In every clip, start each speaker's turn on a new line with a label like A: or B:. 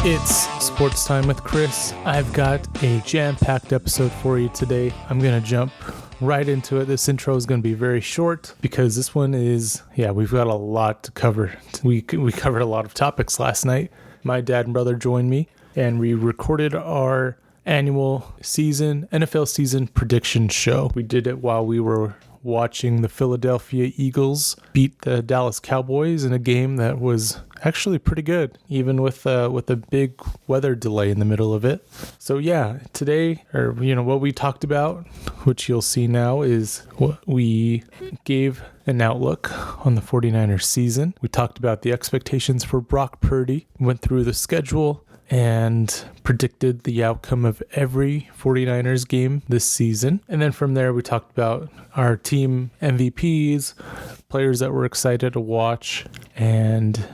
A: It's Sports Time with Chris. I've got a jam-packed episode for you today. I'm going to jump right into it. This intro is going to be very short because this one is, we've got a lot to cover. We covered a lot of topics last night. My dad and brother joined me, and we recorded our annual NFL season prediction show. We did it while we were watching the Philadelphia Eagles beat the Dallas Cowboys in a game that was actually pretty good, even with a big weather delay in the middle of it. So today, what we talked about, which you'll see now, is what we gave an outlook on the 49ers season. We talked about the expectations for Brock Purdy, went through the schedule, and predicted the outcome of every 49ers game this season. And then from there, we talked about our team MVPs, players that we're excited to watch. And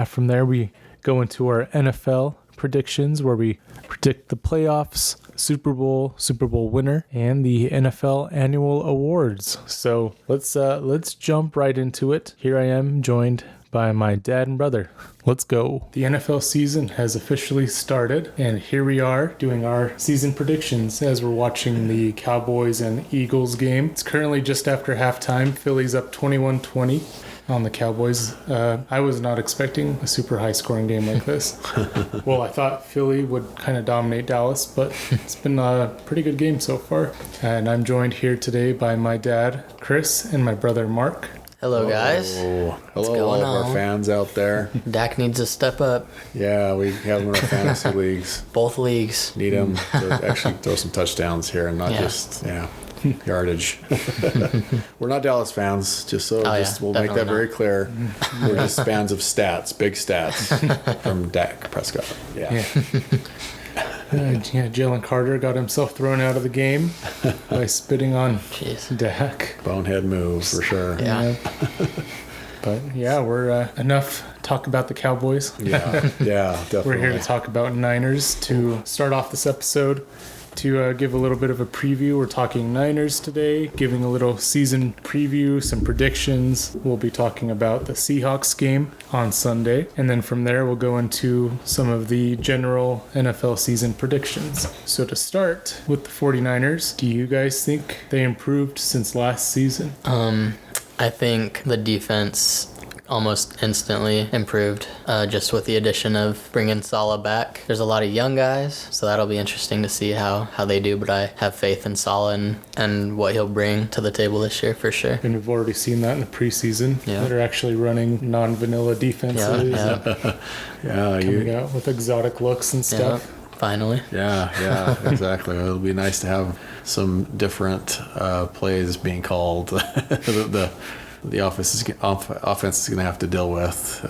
A: from there, we go into our NFL predictions, where we predict the playoffs, Super Bowl winner, and the NFL annual awards. So let's jump right into it. Here I am, joined by my dad and brother. Let's go. The NFL season has officially started, and here we are doing our season predictions as we're watching the Cowboys and Eagles game. It's currently just after halftime. Philly's up 21-20 on the Cowboys. I was not expecting a super high scoring game like this. Well, I thought Philly would kind of dominate Dallas, but it's been a pretty good game so far. And I'm joined here today by my dad, Chris, and my brother, Mark.
B: Hello, guys.
C: Hello, all of our fans out there.
B: Dak needs to step up.
C: Yeah, we have him in our fantasy leagues.
B: Both leagues.
C: Need him to actually throw some touchdowns here and not just yardage. We're not Dallas fans, we'll make that very clear. We're just fans of stats, big stats from Dak Prescott. Yeah.
A: Jalen Carter got himself thrown out of the game by spitting on Dak.
C: Bonehead move for sure.
B: Yeah.
A: But we're enough talk about the Cowboys.
C: Yeah, definitely.
A: We're here to talk about Niners. To start off this episode, to give a little bit of a preview, we're talking Niners today, giving a little season preview, some predictions. We'll be talking about the Seahawks game on Sunday, and then from there we'll go into some of the general NFL season predictions. So to start with the 49ers, do you guys think they improved since last season?
B: I think the defense almost instantly improved just with the addition of bringing Saleh back. There's a lot of young guys, so that'll be interesting to see how they do, but I have faith in Saleh and what he'll bring to the table this year for sure.
A: And we've already seen that in the preseason. Yeah. They're actually running non-vanilla defenses. Coming out with exotic looks and stuff.
B: Yeah. Finally.
C: Yeah, exactly. It'll be nice to have some different plays being called. The offense is going to have to deal with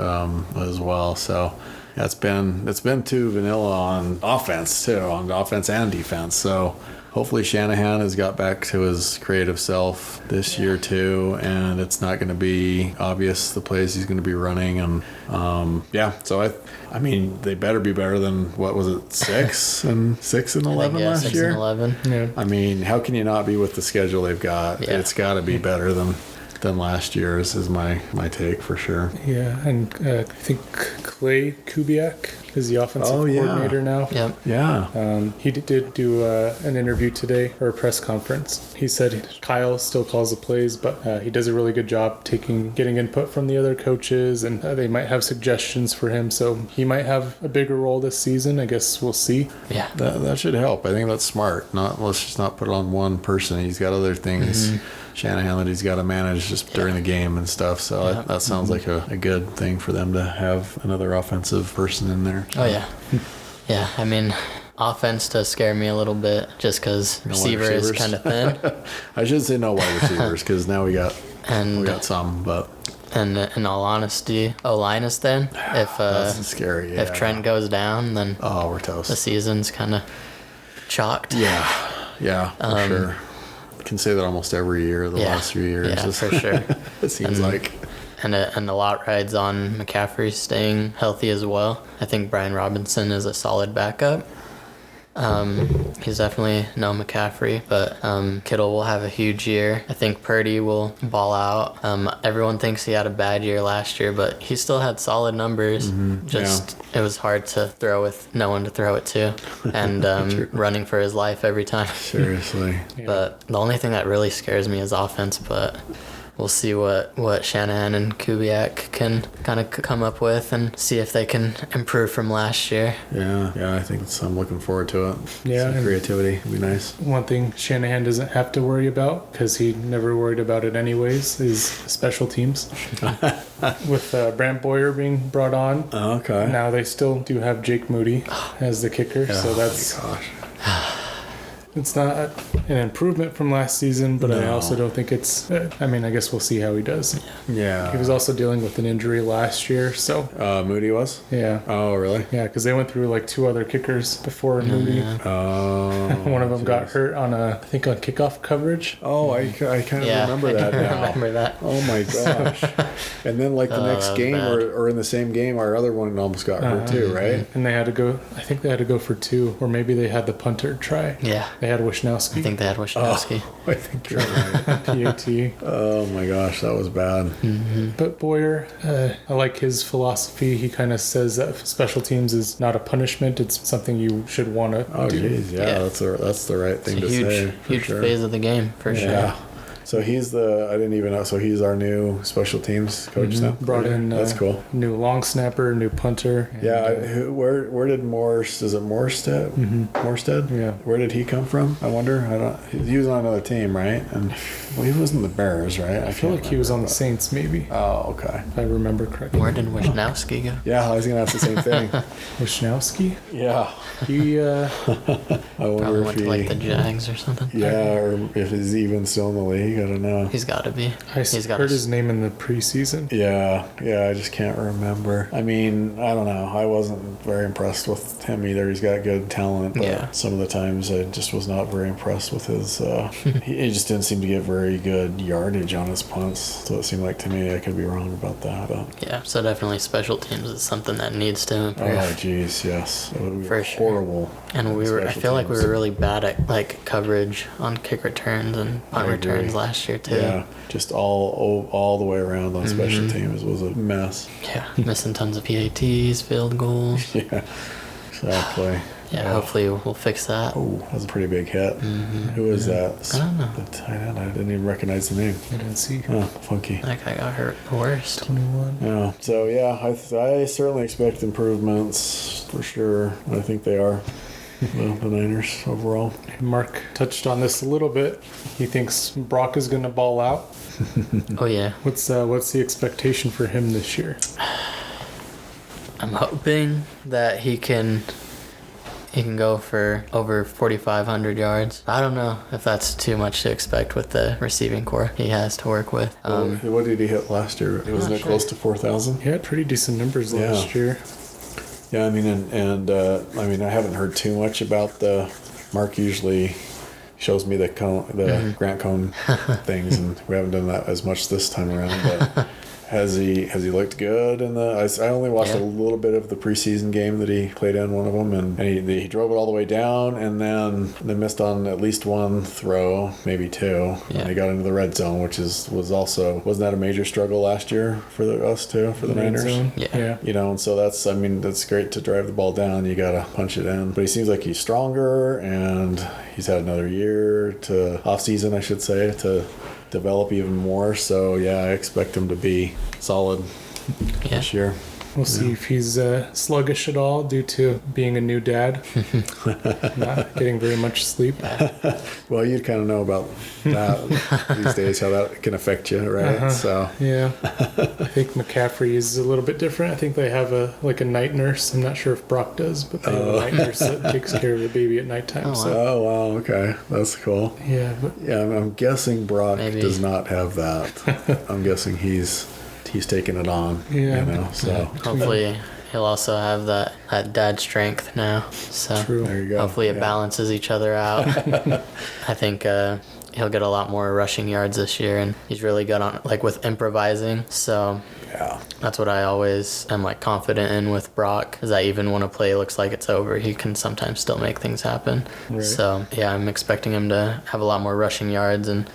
C: as well. So it's been too vanilla on offense too, on offense and defense. So hopefully Shanahan has got back to his creative self this year too, and it's not going to be obvious the plays he's going to be running. And so I mean they better be better than what was it 6 and 11 last
B: 6
C: year.
B: And 11.
A: Yeah.
C: I mean, how can you not be with the schedule they've got? Yeah. It's got to be better than last year's is my take for sure.
A: Yeah, and I think Clay Kubiak is the offensive coordinator now.
B: Yep.
C: Yeah.
A: He did do an interview today, or a press conference. He said Kyle still calls the plays, but he does a really good job getting input from the other coaches, and they might have suggestions for him, so he might have a bigger role this season. I guess we'll see.
B: Yeah.
C: That should help. I think that's smart. Let's just not put it on one person. He's got other things. Shanahan that he's got to manage just during the game and stuff. So that sounds like a good thing for them to have another offensive person in there.
B: Oh, yeah. Yeah, I mean, offense does scare me a little bit just because receiver is kind of thin.
C: I should say no wide receivers because now we got some, but...
B: And in all honesty, O-line is thin.
C: That's scary,
B: If Trent goes down, then
C: we're toast.
B: The season's kind of chalked.
C: Yeah, for sure. Can say that almost every year the last few years.
B: Yeah, for sure.
C: It seems like.
B: And a lot rides on McCaffrey staying healthy as well. I think Brian Robinson is a solid backup. He's definitely no McCaffrey, but Kittle will have a huge year. I think Purdy will ball out. Everyone thinks he had a bad year last year, but he still had solid numbers. It was hard to throw with no one to throw it to, and running for his life every time.
C: Seriously.
B: But the only thing that really scares me is offense, but we'll see what Shanahan and Kubiak can kind of come up with and see if they can improve from last year.
C: Yeah, I think I'm looking forward to it.
A: Yeah,
C: some creativity would be nice.
A: One thing Shanahan doesn't have to worry about, because he never worried about it anyways, is special teams. With Brant Boyer being brought on,
C: Okay.
A: now they still do have Jake Moody as the kicker, so that's...
C: Oh my gosh.
A: It's not an improvement from last season, but I
C: No.
A: also don't think it's... I mean, I guess we'll see how he does.
C: Yeah.
A: He was also dealing with an injury last year, so...
C: Moody was?
A: Yeah.
C: Oh, really?
A: Yeah, because they went through like 2 other kickers before Moody.
C: Oh.
A: One of them got hurt on I think on kickoff coverage.
C: Oh, I kind of remember that now.
B: Remember that.
C: Oh my gosh. And then like the next
B: that was
C: game
B: bad.
C: or in the same game, our other one almost got hurt too, right?
A: And they had to go... I think they had to go for 2, or maybe they had the punter try.
B: Yeah.
A: They had Wisnowski.
B: I think they had Wisniewski.
C: I think you're right.
A: PAT.
C: Oh my gosh, that was bad.
A: But Boyer, I like his philosophy. He kind of says that special teams is not a punishment; it's something you should want to
C: Oh
A: do.
C: geez, yeah,
B: Yeah.
C: that's the right thing
B: It's a
C: to say. For
B: huge
C: sure.
B: phase of the game, for
C: Yeah.
B: sure.
C: So he's I didn't even know. So he's our new special teams coach now.
A: Brought in
C: That's cool.
A: new long snapper, new punter. and,
C: Yeah, where did Morse? Is it Morstead? Morstead?
A: Yeah.
C: Where did he come from? I wonder. I don't. He was on another team, right? And well, he wasn't the Bears, right?
A: I feel like he was on the Saints, maybe,
C: Oh, okay.
A: if I remember correctly.
B: Where did Wisniewski go?
C: Yeah, I was gonna ask the same thing.
A: Wisnowski?
C: Yeah,
A: He
C: I wonder
B: Probably
C: if
B: went
C: he.
B: to like the Jags or something.
C: Yeah, or if he's even still in the league. I don't know.
B: He's got to be. He's got
A: heard his name in the preseason.
C: Yeah, I just can't remember. I mean, I don't know. I wasn't very impressed with him either. He's got good talent, but
B: Yeah.
C: some of the times I just was not very impressed with his. He just didn't seem to get very good yardage on his punts. So it seemed like to me, I could be wrong about that. But
B: Yeah, so definitely special teams is something that needs to improve.
C: oh, geez, yes, it would be
B: For sure.
C: horrible.
B: And I
C: special
B: feel like we
C: teams.
B: were really bad at like coverage on kick returns and punt
C: I agree.
B: returns last year too.
C: Yeah, just all the way around on special teams was a mess.
B: Yeah, missing tons of PATs, field goals.
C: Yeah, exactly.
B: Yeah, hopefully we'll fix that.
C: Oh, that was a pretty big hit. Who was that?
B: I don't know.
C: The tight end. I didn't even recognize the name.
A: I didn't see.
C: Oh, funky.
B: That guy got hurt the worst.
A: 21.
C: Yeah. So yeah, I certainly expect improvements for sure. I think they are. The Niners overall.
A: Mark touched on this a little bit. He thinks Brock is going to ball out.
B: Oh yeah,
A: What's the expectation for him this year?
B: I'm hoping that he can go for over 4,500 yards. I don't know if that's too much to expect with the receiving core he has to work with.
C: What did he hit last year? Wasn't
B: not
C: it
B: sure.
C: close to 4,000?
A: He had pretty decent numbers
C: Yeah.
A: last year.
C: Yeah, I mean, I mean, I haven't heard too much about the. Mark usually shows me the Grant Cone things, and we haven't done that as much this time around. But has he looked good? I only watched a little bit of the preseason game that he played in, one of them, and he drove it all the way down, and then they missed on at least one throw, maybe 2.
B: Yeah.
C: And they got into the red zone, which wasn't that a major struggle last year for us too, for the
A: Red
C: Niners?
A: zone.
B: Yeah.
C: You know, and so that's great to drive the ball down. You got to punch it in. But he seems like he's stronger, and he's had another year off season, I should say, to develop even more. So yeah, I expect him to be solid
B: Yeah.
C: this year.
A: We'll see if he's sluggish at all due to being a new dad, not getting very much sleep.
C: Well, you'd kind of know about that these days, how that can affect you, right?
A: Uh-huh.
C: So
A: Yeah, I think McCaffrey is a little bit different. I think they have a night nurse. I'm not sure if Brock does, but they have a night nurse that takes care of the baby at nighttime.
B: Oh,
A: So
C: oh wow, okay, that's cool.
A: yeah, but
C: Yeah, I'm guessing Brock
B: Maybe.
C: does not have that. I'm guessing he's taking it on.
A: Yeah.
C: You know, so
B: Hopefully he'll also have that dad strength now. So
A: true.
C: there you go.
B: hopefully it
C: Yeah.
B: balances each other out. I think he'll get a lot more rushing yards this year, and he's really good on with improvising. So
C: Yeah.
B: That's what I always am like confident in with Brock, is that even when a play looks like it's over, he can sometimes still make things happen.
A: Right.
B: So yeah, I'm expecting him to have a lot more rushing yards, and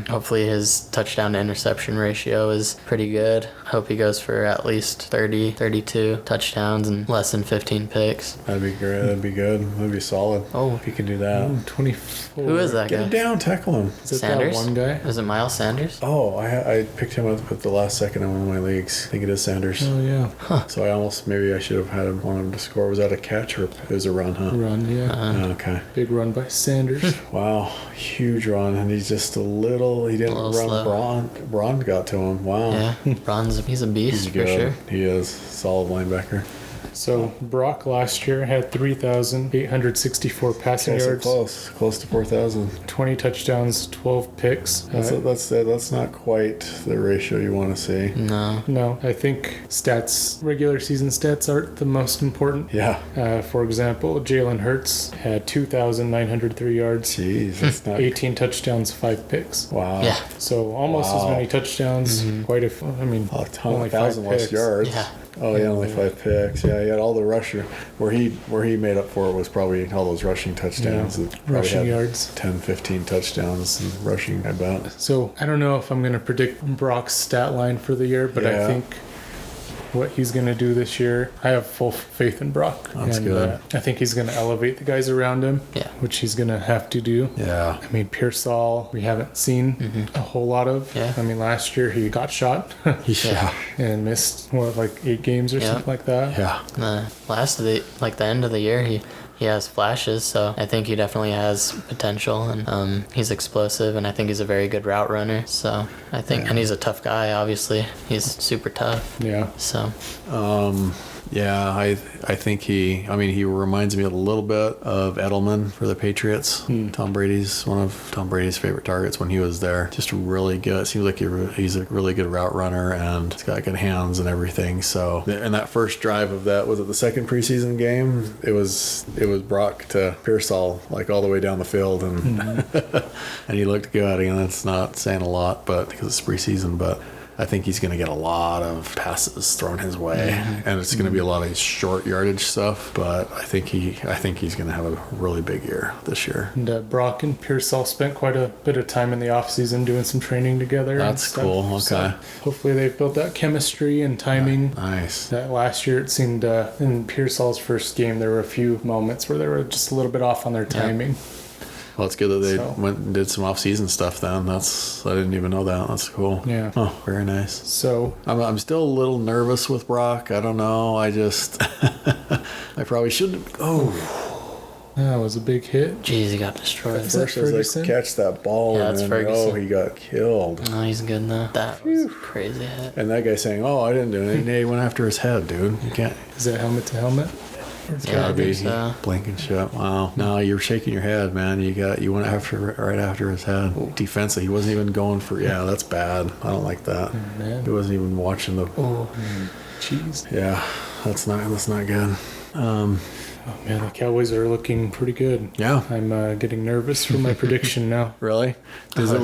B: hopefully his touchdown to interception ratio is pretty good. I hope he goes for at least 30, 32 touchdowns and less than 15 picks.
C: That'd be great. That'd be good. That'd be solid.
B: Oh.
C: If he can do that.
A: 24.
B: Who is that
C: Get
B: guy?
C: him down, tackle him.
A: Is it
B: Sanders?
A: that one guy?
B: Is it Miles Sanders?
C: Oh, I picked him up at the last second in one of my leagues. I think it is Sanders.
A: Oh, yeah.
C: So maybe I should have had him wanted him to score. Was that a catch or it was a run, huh?
A: Run, yeah.
C: Oh, okay.
A: Big run by Sanders.
C: Wow. Huge run. And he's just he didn't run.
B: slow.
C: Braun got to him. Wow.
B: Yeah, he's a beast
C: He's
B: for
C: good.
B: sure.
C: He is. Solid linebacker.
A: So Brock last year had 3,864 passing
C: Okay, so
A: yards,
C: close to 4,000.
A: 20 touchdowns, 12 picks.
C: That's not quite the ratio you want to see.
B: No.
A: No, I think regular season stats aren't the most important.
C: Yeah.
A: For example, Jalen Hurts had 2,903 yards,
C: Jeez, that's not.
A: 18 touchdowns, 5 picks.
C: Wow.
B: Yeah.
A: So almost as
C: Wow.
A: many touchdowns, quite a
C: A ton,
A: only
C: 1,000
A: 5
C: less
A: picks.
C: yards.
B: Yeah.
C: Oh yeah, only 5 picks. Yeah, he had all the rusher. Where he made up for it was probably all those rushing touchdowns.
A: Yeah.
C: That probably
A: Rushing
C: had
A: yards.
C: 10, 15 touchdowns and rushing, I bet.
A: So I don't know if I'm going to predict Brock's stat line for the year, but I
C: Yeah.
A: think what he's going to do this year, I have full faith in Brock.
C: That's
A: and,
C: good.
A: I think he's going to elevate the guys around him,
B: Yeah.
A: which he's going to have to do.
C: Yeah.
A: I mean, Pearsall, we haven't seen a whole lot of.
B: Yeah.
A: I mean, last year he got shot
C: Yeah.
A: and missed, like 8 games or
B: Yeah.
A: something like that.
C: Yeah.
B: The end of the year, he has flashes, so I think he definitely has potential, and he's explosive, and I think he's a very good route runner. So I think, and he's a tough guy. Obviously, he's super tough.
A: Yeah.
B: So
C: Yeah, I think he reminds me a little bit of Edelman for the Patriots. Tom Brady's one of Tom Brady's favorite targets when he was there. Just really good. It seems like he's a really good route runner, and he's got good hands and everything. So in that first drive of that, was it the second preseason game? It was Brock to Pearsall, like all the way down the field, and and he looked good. Again, that's not saying a lot, but because it's preseason, but I think he's going to get a lot of passes thrown his way, and it's going to be a lot of short yardage stuff. But I think he's going to have a really big year this year.
A: And Brock and Pearsall spent quite a bit of time in the offseason doing some training together.
C: That's
A: and stuff.
C: cool. Okay.
A: So hopefully they've built that chemistry and timing.
C: Nice.
A: That last year it seemed in Pearsall's first game there were a few moments where they were just a little bit off on their timing.
C: Well, it's good that they
A: So-
C: went and did some off-season stuff. Then I didn't even know that. That's cool.
A: Yeah.
C: Oh, very nice.
A: So
C: I'm still a little nervous with Brock. I don't know. I just I probably shouldn't. Oh,
A: that was a big hit.
B: Jeez, he got destroyed.
A: Is that
C: first I was
A: Ferguson?
C: like, catch that ball,
B: Yeah,
C: and
B: that's
C: then
B: Ferguson.
C: he got killed.
B: Oh, he's good though. That was a crazy hit.
C: And that guy saying, "Oh, I didn't do anything." He went after his head, dude. You can't.
A: Is that helmet to helmet?
B: Yeah, I
C: Gotta be
B: think so.
C: blinking shit. Wow. No, you're shaking your head, man. You went right after his head. Defensive. He wasn't even going for. Yeah, that's bad. I don't like that.
A: Man.
C: He wasn't even watching the.
B: Oh,
A: Jeez.
C: Yeah, that's not good.
A: Oh man, the Cowboys are looking pretty good.
C: Yeah.
A: I'm getting nervous for my prediction now.
C: Really?
B: Is it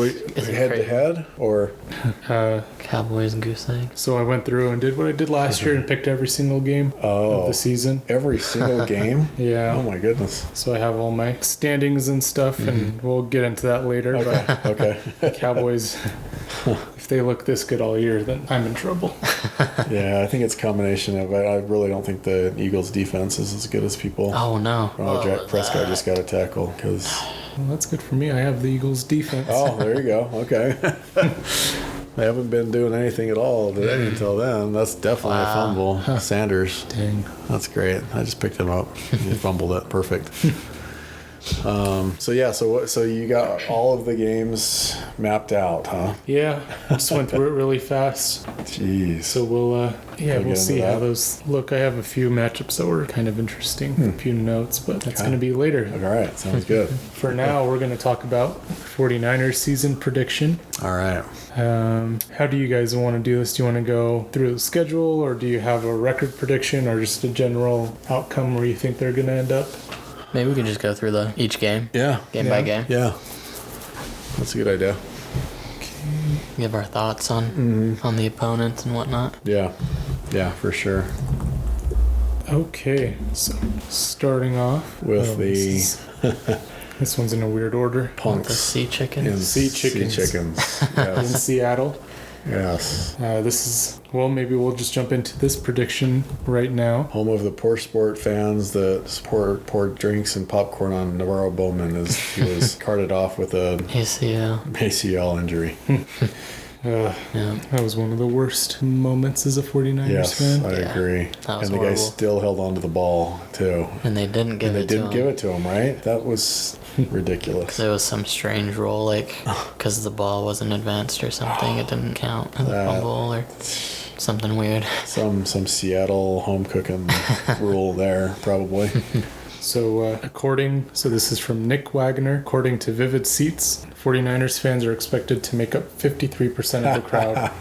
C: head to
B: crazy?
C: head or?
B: Cowboys and goose egg.
A: So I went through and did what I did last year and picked every single game of the season.
C: Every single game?
A: Yeah.
C: Oh my goodness.
A: So I have all my standings and stuff, and we'll get into that later.
C: Okay.
A: But Cowboys, if they look this good all year, then I'm in trouble.
C: Yeah, I think it's a combination of. I really don't think the Eagles' defense is as good as people.
B: Oh no.
C: Oh, Jack Prescott just got a tackle because.
A: Well, that's good for me. I have the Eagles defense.
C: Oh, there you go. Okay. They haven't been doing anything at all today until then. That's definitely a fumble. Sanders.
A: Dang.
C: That's great. I just picked him up. He fumbled it. Perfect. So you got all of the games mapped out, huh?
A: Yeah, I just went through it really fast.
C: Jeez.
A: So we'll
C: get
A: see
C: into
A: how
C: that?
A: those look. I have a few matchups that were kind of interesting, a few notes, but that's
C: Okay.
A: going to be later.
C: All right. Sounds good.
A: For now, we're going to talk about 49ers season prediction.
C: All right.
A: How do you guys want to do this? Do you want to go through the schedule, or do you have a record prediction, or just a general outcome where you think they're going to end up?
B: Maybe we can just go through each game.
C: Yeah.
B: Game by game.
C: Yeah. That's a good idea.
B: give our thoughts on the opponents and whatnot.
C: Yeah, for sure.
A: Okay, so starting off
C: With
A: this one's in a weird order.
C: Punks.
B: The sea chickens.
C: in
A: Sea chickens.
C: Yes.
A: In Seattle.
C: Yes.
A: This is, well, maybe we'll just jump into this prediction right now.
C: Home of the poor sport fans that poured drinks and popcorn on Navarro Bowman as he was carted off with a ACL injury.
B: Yeah.
A: That was one of the worst moments as a 49ers
C: Yes,
A: fan.
C: I agree.
B: That was
C: And the guy
B: horrible.
C: still held on to the ball too.
B: And they didn't give
C: And they
B: it to
C: didn't
B: him.
C: give it to him, right? That was ridiculous.
B: There was some strange rule, like, because the ball wasn't advanced or something, it didn't count as a fumble or something weird.
C: Some Seattle home cooking rule there, probably.
A: So this is from Nick Wagner. According to Vivid Seats, 49ers fans are expected to make up 53% of the crowd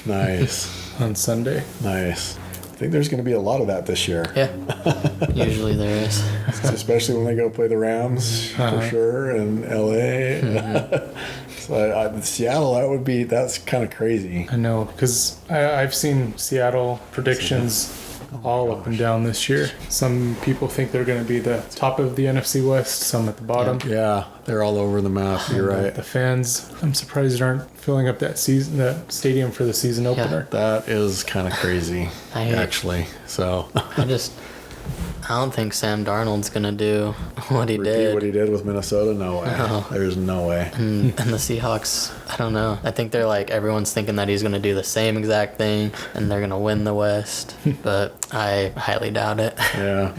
C: Nice.
A: on Sunday.
C: Nice. I think there's going to be a lot of that this year.
B: Yeah. Usually there is.
C: Especially when they go play the Rams, for sure, and LA. So Seattle, that's kind of crazy.
A: I know, because I've seen Seattle predictions all up and down this year. Some people think they're going to be the top of the NFC West, some at the bottom.
C: Yeah, they're all over the map. You're right.
A: The fans, I'm surprised, aren't filling up that stadium for the season opener.
C: That is kind of crazy, actually. So
B: I don't think Sam Darnold's gonna do what he
C: repeat
B: did.
C: what he did with Minnesota? No way.
B: No.
C: There's no way.
B: And the Seahawks, I don't know. I think they're like, everyone's thinking that he's gonna do the same exact thing and they're gonna win the West, but I highly doubt it.
C: Yeah.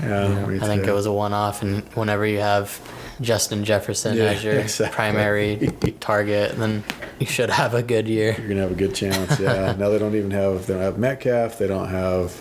C: Me
B: I think
C: too.
B: it was a one-off, and whenever you have Justin Jefferson as your primary target, then you should have a good year.
C: You're gonna have a good chance. Yeah. Now they don't have Metcalf. They don't have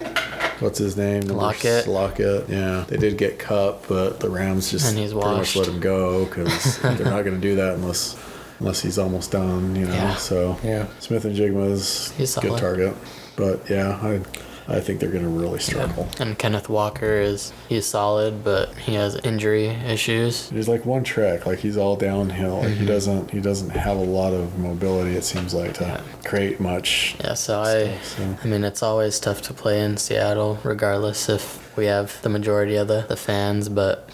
C: what's his name?
B: Lockett.
C: Yeah. They did get Cup, but the Rams just
B: And he's
C: pretty much
B: washed.
C: let him go because they're not gonna do that unless he's almost done.
B: Yeah.
C: So
A: Yeah.
C: Smith and Jigma's
B: He's
C: a good
B: solid.
C: target, but yeah, I think they're gonna really struggle.
B: And Kenneth Walker he's solid, but he has injury issues.
C: There's like one trick, like he's all downhill. Like he doesn't have a lot of mobility. It seems like to create much.
B: Yeah, so
C: So
B: I mean, it's always tough to play in Seattle, regardless if we have the majority of the fans, but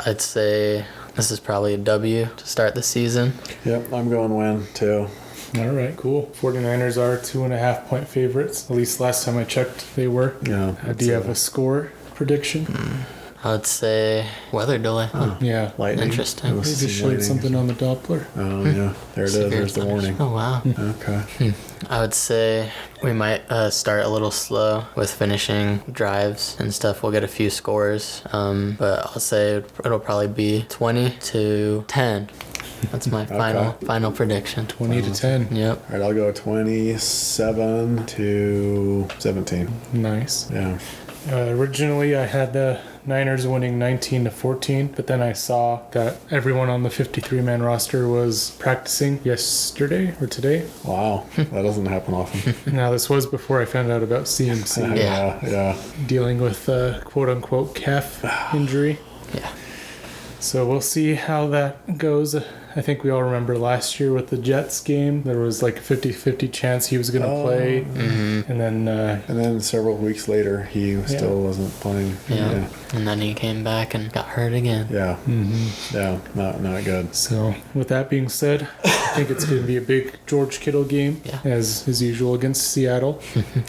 B: I'd say this is probably a W to start the season.
C: yep, I'm going win too.
A: All right, cool. 49ers are 2.5-point favorites. At least last time I checked, they were.
C: Yeah.
A: Do you have a score prediction?
B: I'd say weather delay.
A: Yeah.
C: Lightning.
B: Interesting.
C: Must
A: Maybe
C: see
A: showed
C: lightning.
A: something on the Doppler.
C: Oh yeah, there it is.
B: Severe
C: There's the
B: thunders-
C: warning.
B: Oh, wow.
C: Okay.
B: I would say we might start a little slow with finishing drives and stuff. We'll get a few scores, but I'll say it'll probably be 20-10. That's my final prediction.
A: 20 to 10.
B: Yep.
C: All right, I'll go 27-17.
A: Nice.
C: Yeah.
A: Originally, I had the Niners winning 19-14, but then I saw that everyone on the 53-man roster was practicing yesterday or today.
C: Wow, that doesn't happen often.
A: Now, this was before I found out about CMC
C: Yeah.
A: dealing with a quote-unquote calf injury.
B: Yeah.
A: So we'll see how that goes. I think we all remember last year with the Jets game, there was like a 50-50 chance he was going to play.
B: Mm-hmm.
A: And then
C: And then several weeks later, he still wasn't playing.
B: Yeah. And then he came back and got hurt again.
C: Yeah. Yeah. Not good.
A: So with that being said, I think it's going to be a big George Kittle game,
B: Yeah.
A: as usual against Seattle.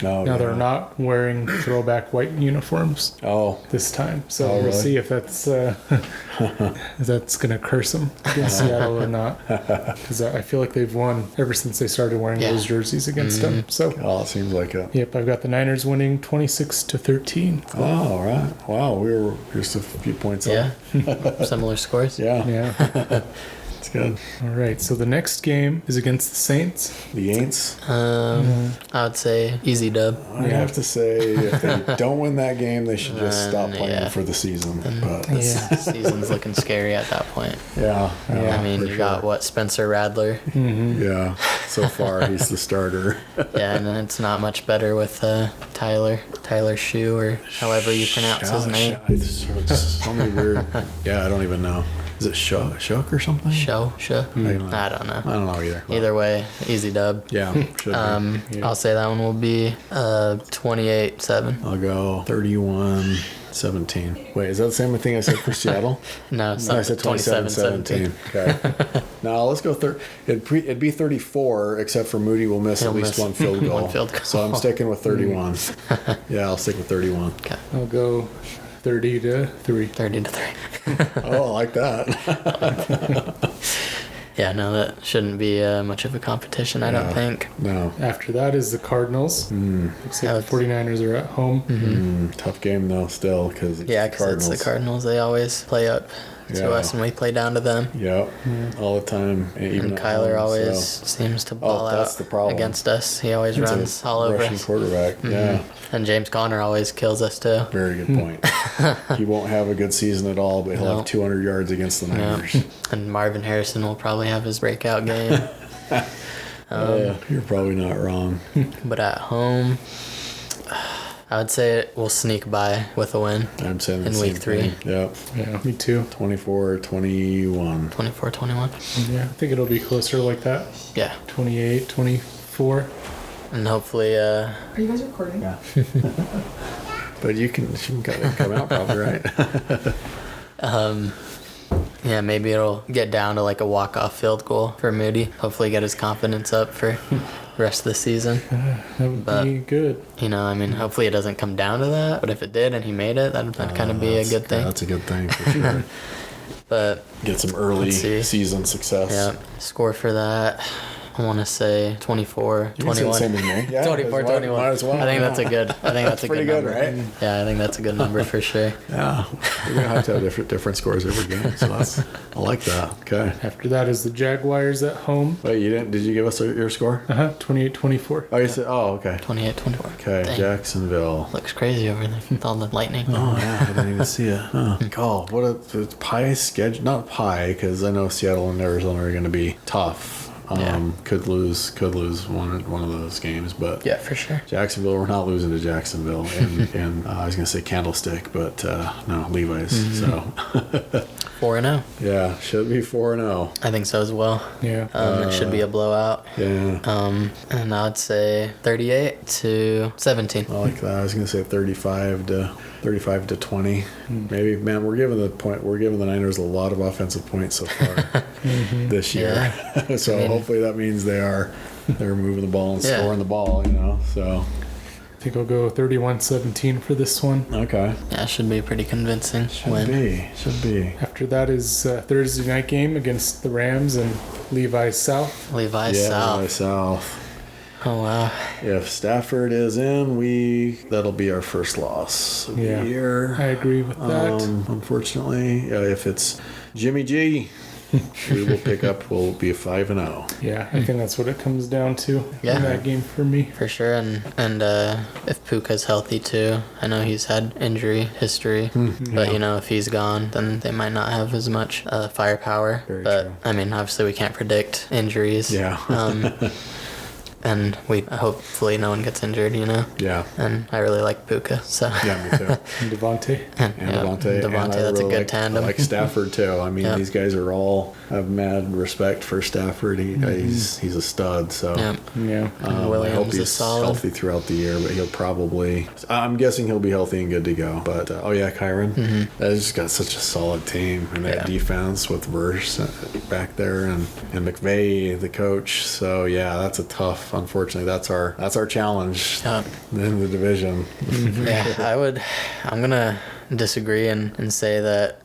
C: No.
A: Now they're not wearing throwback white uniforms
C: Oh.
A: this time, so
C: Oh,
A: we'll
C: really?
A: see if that's if that's going to curse them against Seattle or not. Because I feel like they've won ever since they started wearing those jerseys against them. So
C: Oh, it seems like it.
A: yep, I've got the Niners winning 26-13.
C: Oh, all right. Wow, we were just a few points
B: Yeah.
C: up.
B: Similar scores.
C: Yeah.
A: Yeah.
C: It's good.
A: All right. So the next game is against the Saints.
C: The Aints.
B: I would say easy dub.
C: I have to say, if they don't win that game, they should just stop playing
B: yeah.
C: for the season. But
B: The season's looking scary at that point.
C: yeah.
B: I mean,
C: for
B: you
C: sure.
B: got what, Spencer Radler?
C: Yeah. So far, he's the starter.
B: Yeah, and then it's not much better with Tyler Shue, or however you pronounce his name.
C: It's so many weird. Yeah, I don't even know. Is it Shook or something?
B: Show.
C: I don't know.
B: I don't know.
C: I don't know either.
B: Either way, easy dub.
C: Yeah, should be.
A: Yeah.
B: I'll say that one will be 28-7.
C: I'll go 31-17. Wait, is that the same thing I said for Seattle?
B: No,
C: I said 27-17. Okay. Now let's go. It'd be 34, except for Moody will miss
B: He'll
C: at least
B: miss
C: one field goal.
B: one field goal.
C: So I'm sticking with 31. Yeah, I'll stick with 31.
B: Okay.
A: I'll go 30-3.
B: 30-3.
C: Oh, I like that.
B: Yeah, no, that shouldn't be much of a competition, I don't think.
C: No.
A: After that is the Cardinals. Looks like
B: Yeah,
A: the 49ers are at home.
C: Tough game though, still, because
B: Yeah, because it's the Cardinals. They always play up to
C: Yeah.
B: us, and we play down to them.
C: Yep, all the time. Even
B: And
C: at
B: Kyler
C: home,
B: always
C: so.
B: seems to ball
C: that's
B: out
C: the problem.
B: against us. He always
C: It's a
B: runs all over
C: Russian
B: us.
C: quarterback. Yeah,
B: And James Conner always kills us too.
C: very good point. He won't have a good season at all, but he'll
B: No.
C: have 200 yards against the
B: Yeah.
C: Niners.
B: And Marvin Harrison will probably have his breakout game.
C: You're probably not wrong.
B: But at home, I would say it will sneak by with a win.
C: I'm saying the
B: In
C: same
B: week 3.
C: thing. Yep,
A: Yeah, me too.
C: 24-21.
B: 24-21.
A: Yeah, I think it'll be closer like that.
B: Yeah.
A: 28-24.
B: And hopefully,
D: Are you guys recording?
C: Yeah. But she can come out probably, right?
B: yeah, maybe it'll get down to like a walk-off field goal for Moody. Hopefully get his confidence up for the rest of the season.
A: That would
B: But-
A: be good.
B: I mean, hopefully it doesn't come down to that. But if it did and he made it, that'd kind of be a good thing.
C: That's a good thing for sure.
B: But
C: Get some early
B: Let's see.
C: season success.
B: yeah, score for that. I want to say 24,
C: You can say the
B: 21.
C: same as me. Yeah,
B: 24,
C: might as well.
B: 21.
C: Might as well.
B: I think that's a good. I think that's a
C: Pretty
B: good
C: good,
B: number.
C: right?
B: Yeah, I think that's a good number for sure.
C: Yeah, we're gonna have to have different scores every game. So I like that. Okay.
A: After that is the Jaguars at home.
C: Wait, you didn't? Did you give us your score?
A: 28-24.
C: Oh, you said. Oh, okay.
B: 28-24.
C: Okay,
B: Dang.
C: Jacksonville.
B: Looks crazy over there with all the lightning.
C: Oh yeah, I didn't even see it. Huh. Oh, what it's pie schedule? Not pie, because I know Seattle and Arizona are going to be tough.
B: Yeah.
C: Could lose one of those games, but
B: Yeah, for sure.
C: Jacksonville, we're not losing to Jacksonville, and I was going to say Candlestick, but no, Levi's. So
B: 4-0.
C: yeah, should be 4-0.
B: I think so as well.
A: Yeah.
B: It should be a blowout.
C: Yeah.
B: And I'd say 38-17.
C: I like that. I was gonna say 35 to 20. Maybe, man, we're giving the Niners a lot of offensive points so far this year. So
B: I mean-
C: hopefully that means they're moving the ball and
B: Yeah.
C: scoring the ball, So
A: I think I'll go 31-17 for this one.
C: okay.
B: Yeah, should be a pretty convincing win.
C: Should be.
A: After that is Thursday night game against the Rams and Levi's South.
B: Levi
C: Yeah,
B: South.
C: South.
B: Oh, wow.
C: If Stafford is in, that'll be our first loss of
A: Yeah.
C: the year.
A: I agree with that.
C: Unfortunately, if it's Jimmy G, we'll be a 5-0.
A: Yeah, I think that's what it comes down to
B: Yeah.
A: in that game for me.
B: For sure, and if Puka's healthy too, I know he's had injury history, but if he's gone, then they might not have as much firepower.
C: Very
B: but
C: true.
B: I mean, obviously we can't predict injuries.
C: Yeah.
B: And hopefully no one gets injured,
C: Yeah.
B: And I really like Puka, so
C: Yeah, me too.
A: And Devontae.
C: And Devontae. And I
B: that's a
C: really
B: good tandem.
C: I like Stafford too. I mean,
B: Yep.
C: these guys are all have mad respect for Stafford. He's a stud. So
B: Yeah.
A: Yeah.
B: And
C: I
B: Williams
C: hope
B: is
C: he's
B: solid.
C: healthy throughout the year, but I'm guessing he'll be healthy and good to go. But Kyron, that's just got such a solid team, and that
B: Yeah.
C: defense with Verse back there and McVay, the coach. So yeah, that's a tough. Unfortunately, that's our challenge
B: Yeah.
C: in the division.
B: Yeah, I'm gonna disagree and say that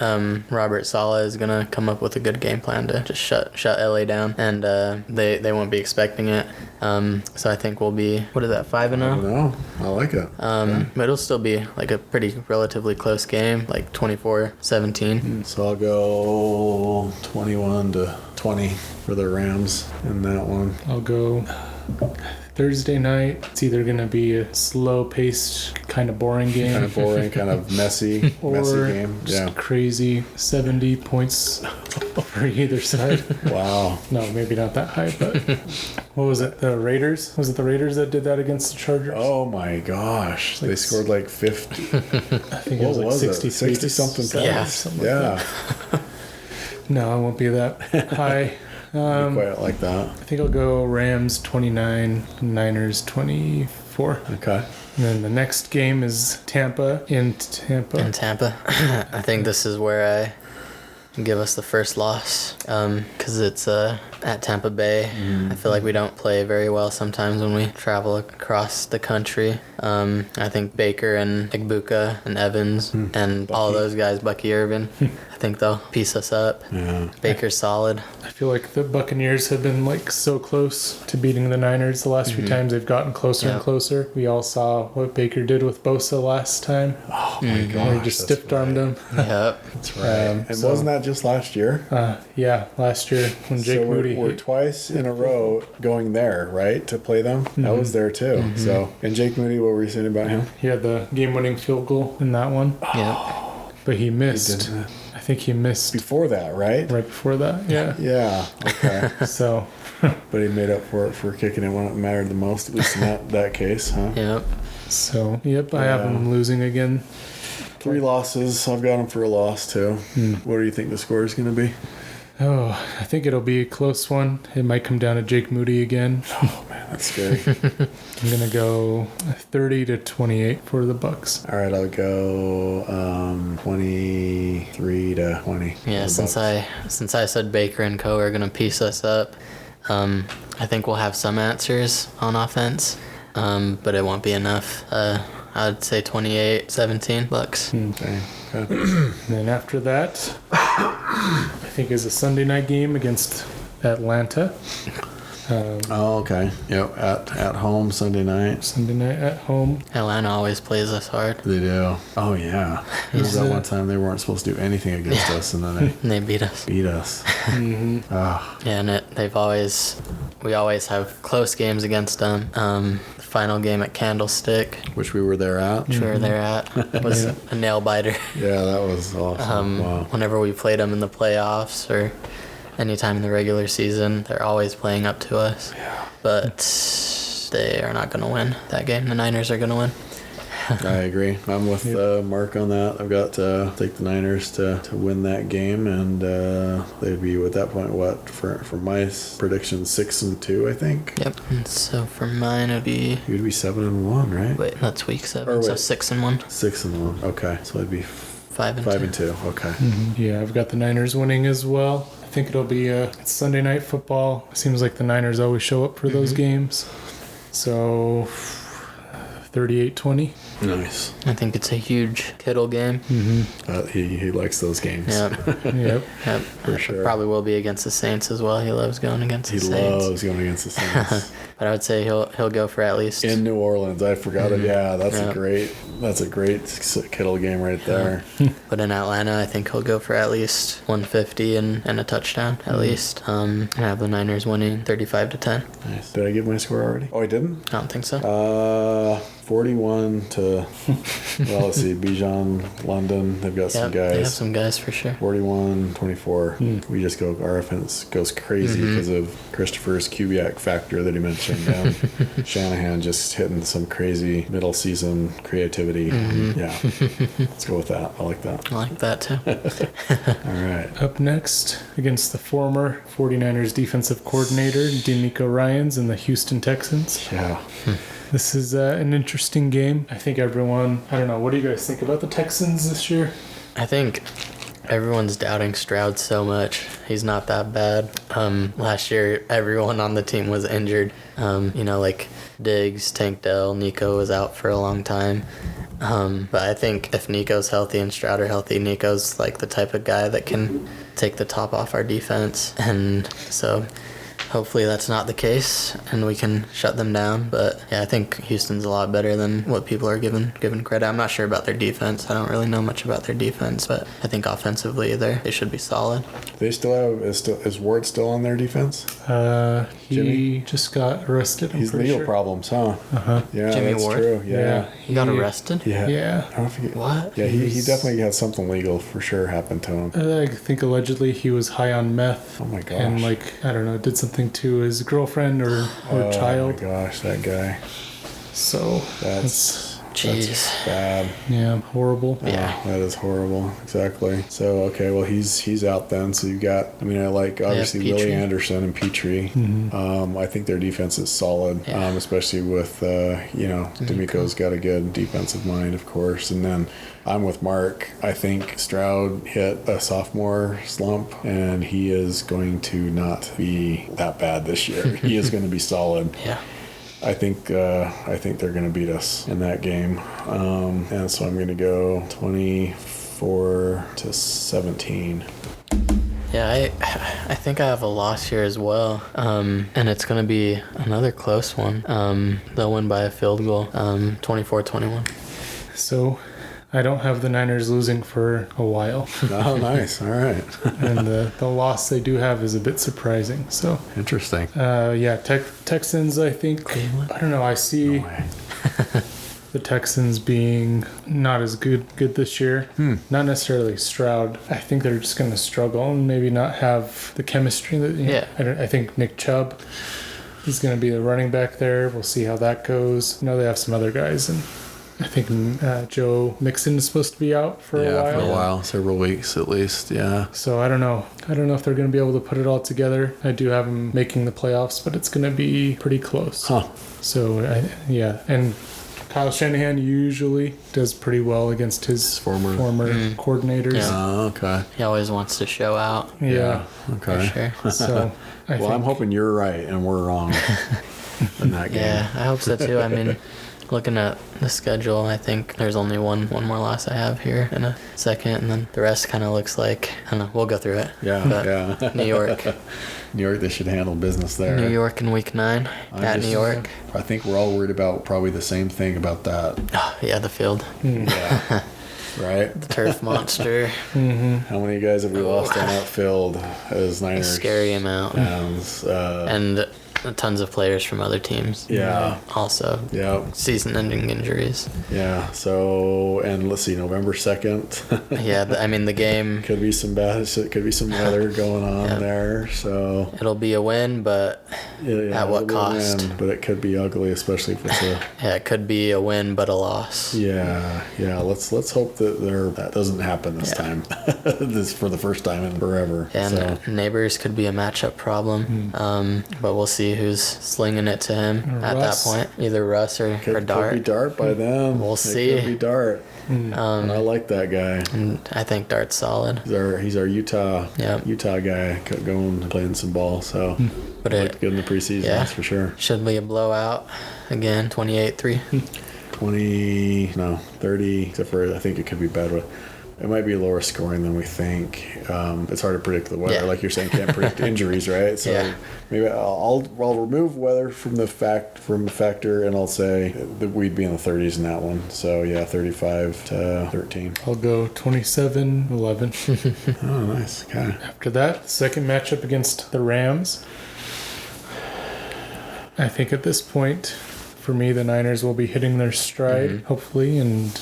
B: Robert Saleh is gonna come up with a good game plan to just shut LA down, and they won't be expecting it. So I think we'll be, what is that, 5-0?
C: No, I like it.
B: But it'll still be like a pretty relatively close game, like 24-17.
C: So I'll go 21-20 for the Rams in that one.
A: I'll go Thursday night. It's either going to be a slow-paced, kind of boring game.
C: Kind of boring, kind of messy
A: or
C: game.
A: just
C: Yeah.
A: crazy 70 points for either side.
C: Wow.
A: No, maybe not that high, but what was it? The Raiders? Was it the Raiders that did that against the Chargers?
C: Oh my gosh. They scored like 50.
A: I think it was
C: What
A: like
C: was it?
A: 63
C: 60 something
A: to 7 or
B: Yeah.
A: something like
C: Yeah.
A: that. No, I won't be that high.
C: Quite like that.
A: I think I'll go Rams 29, Niners 24.
C: Okay.
A: And then the next game is Tampa in Tampa.
B: In Tampa. I think this is where I give us the first loss because it's at Tampa Bay. I feel like we don't play very well sometimes when we travel across the country. I think Baker and Igbuka and Evans and all those guys, Bucky Irvin, I think they'll piece us up.
C: Yeah.
B: Baker's solid.
A: I feel like the Buccaneers have been like so close to beating the Niners the last few times. They've gotten closer and closer. We all saw what Baker did with Bosa last time.
C: Oh my gosh.
A: They just stiff-armed him.
B: Yep.
C: That's right. And wasn't that just last year?
A: Yeah, last year when Jake
D: So
A: Moody.
D: we're twice in a row going there, right, to play them. That was there too. So, and Jake Moody, what were you saying about him?
A: He had the game-winning field goal in that one,
B: Yep.
A: but he missed.
D: didn't.
A: I think he missed
D: Before that, right?
A: right before that. Yeah.
D: Yeah. Okay.
A: So,
D: But he made up for it for kicking it when it mattered the most, at least in that case, huh?
B: Yep.
A: yep, I have
D: Yeah.
A: him losing again.
D: 3 losses. I've got him for a loss too. What do you think the score is going to be?
A: Oh, I think it'll be a close one. It might come down to Jake Moody again.
D: Oh man, that's scary.
A: I'm gonna go 30-28 for the Bucks.
D: All right, I'll go 23-20.
B: Yeah,
D: for the
B: since I said Baker and Co are gonna piece us up, I think we'll have some answers on offense, but it won't be enough. I'd say 28-17 Bucks.
D: Okay.
A: And then after that, I think is a Sunday night game against Atlanta.
C: Oh, okay. Yep. At home Sunday night.
A: Sunday night at home.
B: Atlanta always plays us hard.
C: They do. Oh yeah. There was that one time they weren't supposed to do anything against us, and then
B: And they beat us.
C: they beat us. Oh,
B: Yeah, and we always have close games against them. The final game at Candlestick,
C: which we were there at.
B: which we were there at, was a nail biter.
C: Yeah, that was awesome. Wow.
B: Whenever we played them in the playoffs or anytime in the regular season, they're always playing up to us.
C: Yeah.
B: But they are not going to win that game. The Niners are going to win.
C: I agree. I'm with Mark on that. I've got to take the Niners to win that game, and they'd be at that point for my prediction 6-2, I think.
B: Yep. And so for mine, it'd be.
C: You'd be 7-1, right?
B: Wait, that's week 7.
C: Or
B: So
C: wait.
B: 6-1.
C: 6-1. Okay, so it'd be
B: 5-2.
C: Okay.
A: Yeah, I've got the Niners winning as well. I think it'll be it's Sunday night football. It seems like the Niners always show up for those games. So 38-20.
C: Nice.
B: I think it's a huge Kittle game.
C: He likes those games.
B: Yep.
A: Yep.
B: Yep.
C: For sure.
B: Probably will be against the Saints as well. He loves going against
C: He
B: the Saints.
C: loves going against the Saints.
B: But I would say he'll go for at least.
C: In New Orleans, I forgot it. Yeah, that's
B: Yeah.
C: a great Kittle game right there.
B: But in Atlanta, I think he'll go for at least 150 and a touchdown at least. I have the Niners winning 35-10.
C: Nice.
D: Did I give my score already? Oh, I didn't?
B: I don't think so.
C: 41 to, well, let's see, Bijan, London, they've got some
B: They have
C: guys.
B: some guys for sure.
C: 41-24. We just our offense goes crazy because of Christopher's Kubiak factor that he mentioned. Shanahan just hitting some crazy middle season creativity. Yeah, let's go with that. I like that.
B: I like that too.
C: All right.
A: Up next, against the former 49ers defensive coordinator, DeMeco Ryans and the Houston Texans.
C: Yeah.
A: This is an interesting game. I think everyone, I don't know, what do you guys think about the Texans this year?
B: I think everyone's doubting Stroud so much. He's not that bad. Last year, everyone on the team was injured. Like Diggs, Tank Dell, Nico was out for a long time. But I think if Nico's healthy and Stroud are healthy, Nico's like the type of guy that can take the top off our defense. And so hopefully that's not the case and we can shut them down. But yeah, I think Houston's a lot better than what people are given credit. I'm not sure about their defense. I don't really know much about their defense, but I think offensively they should be solid.
D: They still have, is Ward still on their defense?
A: He
D: Jimmy?
A: just got arrested. I'm
D: He's
A: pretty
D: legal
A: sure.
D: problems, huh? Yeah,
B: Jimmy
D: that's
B: Ward?
D: true. Yeah.
B: He got arrested?
D: Yeah.
A: Yeah.
D: I don't think
B: What?
D: Yeah, he definitely had something legal for sure happen to him.
A: I think allegedly he was high on meth.
D: Oh my gosh.
A: And I don't know, did something to his girlfriend or
D: Oh
A: child.
D: my gosh, that guy.
A: So
D: That's
B: Jeez.
D: That's bad.
A: Yeah, horrible.
B: Yeah.
D: That is horrible. Exactly. So, okay, well, he's out then. So you got, I mean, I like, obviously,
B: Petrie.
D: Willie Anderson and Petrie. I think their defense is solid,
B: Yeah.
D: especially with, D'Amico's got a good defensive mind, of course. And then I'm with Mark. I think Stroud hit a sophomore slump, and he is going to not be that bad this year. He is going to be solid.
B: Yeah.
D: I think they're going to beat us in that game, and so I'm going to go 24-17.
B: Yeah, I think I have a loss here as well, and it's going to be another close one. They'll win by a field goal, 24-21.
A: So I don't have the Niners losing for a while.
D: Oh, nice. All right.
A: And the loss they do have is a bit surprising. So,
C: Interesting.
A: Texans, I think,
B: Cleveland?
A: I don't know, I see
C: No way.
A: the Texans being not as good this year. Not necessarily Stroud. I think they're just going to struggle and maybe not have the chemistry.
B: Yeah.
A: I think Nick Chubb is going to be the running back there. We'll see how that goes. I know they have some other guys, and I think Joe Mixon is supposed to be out for a while.
C: For a while, several weeks at least. Yeah.
A: So I don't know. I don't know if they're going to be able to put it all together. I do have them making the playoffs, but it's going to be pretty close.
C: Huh.
A: So, and Kyle Shanahan usually does pretty well against his
C: Former.
A: coordinators.
B: Yeah.
C: Oh, okay.
B: He always wants to show out,
A: Yeah.
C: Okay.
B: for sure.
A: So, I
D: Well, I'm
A: think
D: hoping you're right and we're wrong in that game.
B: Yeah, I hope so too. I mean, looking at the schedule, I think there's only one more loss I have here in a second, and then the rest kind of looks like, I don't know, we'll go through it.
D: Yeah.
B: But
D: Yeah.
B: New York.
D: New York, they should handle business there.
B: New York in week 9 at New York.
D: I think we're all worried about probably the same thing about that.
B: Oh, yeah, the field.
D: Yeah. Right?
B: The turf monster.
D: How many guys have we lost on that field as
B: A
D: Niners
B: scary amount.
D: fans?
B: And tons of players from other teams.
D: Yeah.
B: Also,
D: Yeah.
B: season-ending injuries.
D: Yeah. So, and let's see, November 2nd.
B: Yeah, I mean, the game,
D: Could be some bad. Could be some weather going on
B: Yeah.
D: there. So,
B: it'll be a win, but
D: yeah,
B: At what
D: it'll be a
B: cost?
D: win, but it could be ugly, especially if it's a.
B: yeah, it could be a win, but a loss.
D: Yeah. Let's hope that that doesn't happen this
B: Yeah.
D: time. This for the first time in forever.
B: And
D: So,
B: neighbors could be a matchup problem. But we'll see who's slinging it to him
A: Or
B: at
A: Russ.
B: that point. Either Russ or
D: could
B: Dart.
D: be Dart by then.
B: We'll
D: It
B: see.
D: Could be Dart. And I like that guy.
B: And I think Dart's solid.
D: He's our Utah
B: Yep.
D: guy going and playing some ball. So
B: But
D: looked
B: it
D: good in the preseason,
B: yeah.
D: that's for sure.
B: should be a blowout. Again, 28-3.
D: 30. Except for I think it could be bad. It might be lower scoring than we think. It's hard to predict the weather,
B: Yeah.
D: like you're saying. Can't predict injuries, right? So
B: Yeah.
D: maybe I'll remove weather from the factor, and I'll say that we'd be in the 30s in that one. So yeah, 35-13.
A: I'll go 27-11.
D: Oh, nice. Okay.
A: After that, second matchup against the Rams. I think at this point, for me, the Niners will be hitting their stride, hopefully, and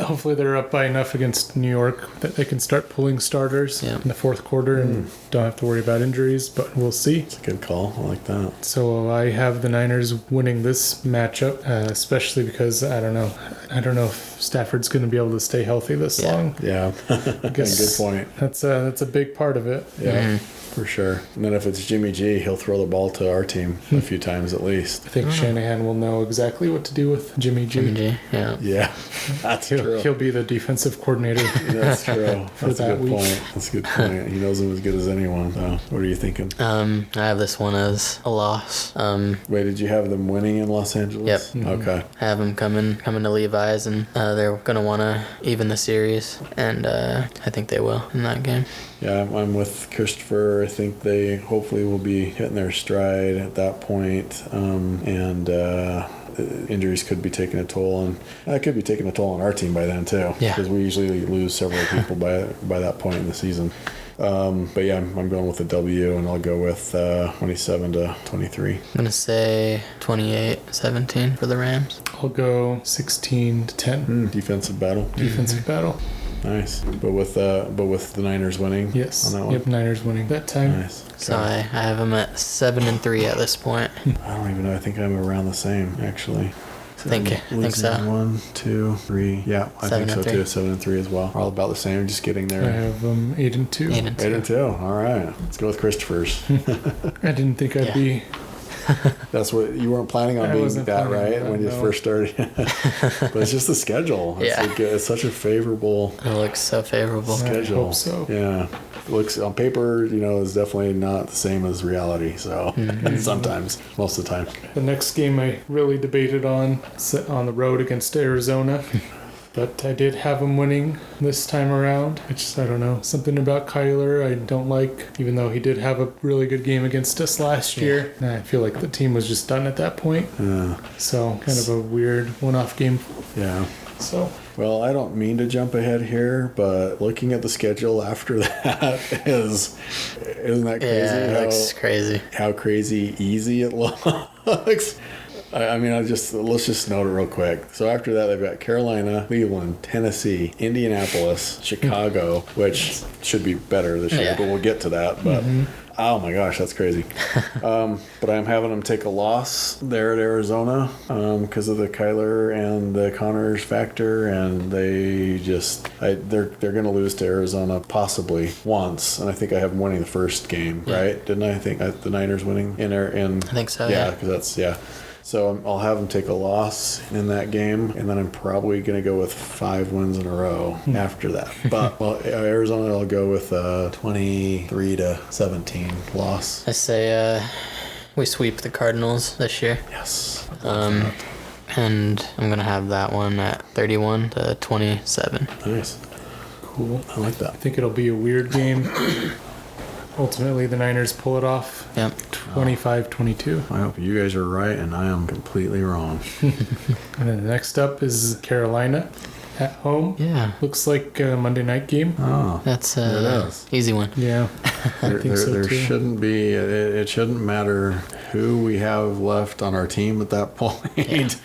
A: hopefully they're up by enough against New York that they can start pulling starters
B: Yeah.
A: in the fourth quarter and don't have to worry about injuries, but we'll see.
D: It's a good call. I like that.
A: So I have the Niners winning this matchup, especially because I don't know if Stafford's going to be able to stay healthy this
B: Yeah.
A: long.
D: Yeah.
A: guess-
D: Good point.
A: That's a big part of it.
D: Yeah, for sure. And then if it's Jimmy G, he'll throw the ball to our team a few times at least.
A: I think Shanahan will know exactly what to do with Jimmy G.
B: MG, yeah.
D: Yeah, that's true.
A: He'll be the defensive coordinator.
D: That's true. That's a
A: that
D: good
A: week.
D: point. That's a good point. He knows him as good as anyone. So, what are you thinking?
B: I have this one as a loss.
D: Wait, did you have them winning in Los Angeles?
B: Yep.
D: Okay.
B: I have them coming to Levi's, and they're gonna want to even the series, and I think they will in that game.
D: Yeah, I'm with Christopher. I think they hopefully will be hitting their stride at that point. And injuries could be taking a toll, and it could be taking a toll on our team by then too.
B: Yeah.
D: Because we usually lose several people by that point in the season. But yeah, I'm going with a W, and I'll go with 27-23.
B: I'm gonna say 28-17 for the Rams.
A: I'll go 16-10.
D: Defensive battle.
A: Defensive battle.
D: Nice. But with the Niners winning.
A: Yes.
D: On that one.
A: Yep. Niners winning that time.
D: Nice.
B: So I have them at 7-3 at this point.
D: I don't even know. I think I'm around the same actually.
B: think so.
D: 1, 2, 3. Yeah, I think so
B: 7-3.
D: too. 7-3 as well. We're all about the same. Just getting
A: I
D: there.
A: have 8-2.
B: 8-2.
D: All right. Let's go with Christopher's.
A: I didn't think I'd
B: Yeah.
A: be.
D: That's what you weren't planning on
A: I
D: being
A: wasn't
D: that,
A: planning on
D: right?
A: that,
D: When you
A: no.
D: first started. But it's just the schedule. It's,
B: Yeah.
D: it's such a favorable
B: It looks so favorable.
A: I
D: schedule.
A: hope so.
D: Yeah. It looks on paper, is definitely not the same as reality. So sometimes, most of the time.
A: The next game I really debated on the road against Arizona. But I did have him winning this time around. I don't know. Something about Kyler I don't like, even though he did have a really good game against us last year. And I feel like the team was just done at that point. So kind of a weird one-off game.
D: Yeah.
A: So
D: Well, I don't mean to jump ahead here, but looking at the schedule after that isn't that crazy?
B: Yeah, it looks crazy.
D: How crazy easy it looks. Let's just note it real quick. So after that, they've got Carolina, Cleveland, Tennessee, Indianapolis, Chicago, which should be better this year,
B: Yeah.
D: but we'll get to that. But oh my gosh, that's crazy. But I'm having them take a loss there at Arizona because of the Kyler and the Connors factor, and they're going to lose to Arizona possibly once, and I think I have them winning the first game, right? Didn't I think the Niners winning in?
B: I think so.
D: Yeah, because that's So I'll have them take a loss in that game, and then I'm probably going to go with 5 wins in a row after that. But Arizona, I'll go with 23-17 loss.
B: I say we sweep the Cardinals this year.
D: Yes.
B: And I'm gonna have that one at 31-27.
D: Nice.
A: cool.
D: I like that.
A: I think it'll be a weird game. Ultimately, the Niners pull it off.
B: Yep.
A: 25-22.
D: I hope you guys are right and I am completely wrong.
A: And then the next up is Carolina at home.
B: Yeah.
A: Looks like a Monday night game.
D: Oh,
B: That's
D: It is.
B: easy one.
A: Yeah, I think so
D: there
A: too.
D: shouldn't be. It shouldn't matter who we have left on our team at that point.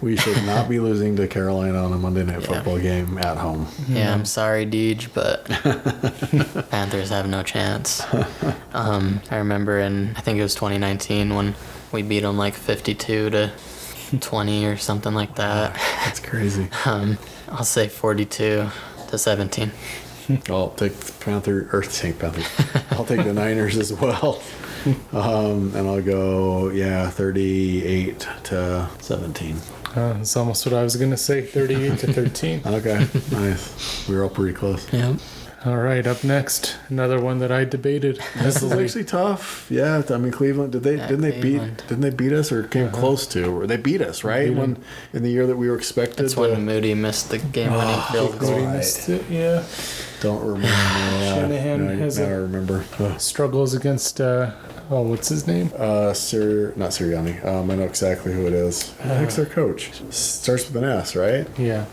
D: We should not be losing to Carolina on a Monday night football game at home.
B: Yeah, I'm sorry, Deej, but Panthers have no chance. I remember I think it was 2019 when we beat them like 52-20 or something like that.
D: That's crazy.
B: I'll say 42-17.
D: I'll take the Panthers. I'll take the Niners as well. And I'll go 38-17.
A: That's almost what I was going to say, 38-13.
D: Okay, nice. We were all pretty close.
B: Yep.
A: All right, up next, another one that I debated.
D: This is actually tough. Yeah, I mean Cleveland. Didn't
B: Cleveland.
D: they beat us or came close to? Or they beat us, right?
A: Beat 'em.
D: When in the year that we were expected.
B: That's when Moody missed the game-winning field
A: Cody
B: goal.
A: missed it, yeah.
D: Don't remember.
A: Shanahan
D: now,
A: has
D: now
A: a-
D: I remember.
A: Struggles against, what's his name?
D: Not Sirianni. I know exactly who it is. I think it's their coach. Starts with an S, right?
A: Yeah.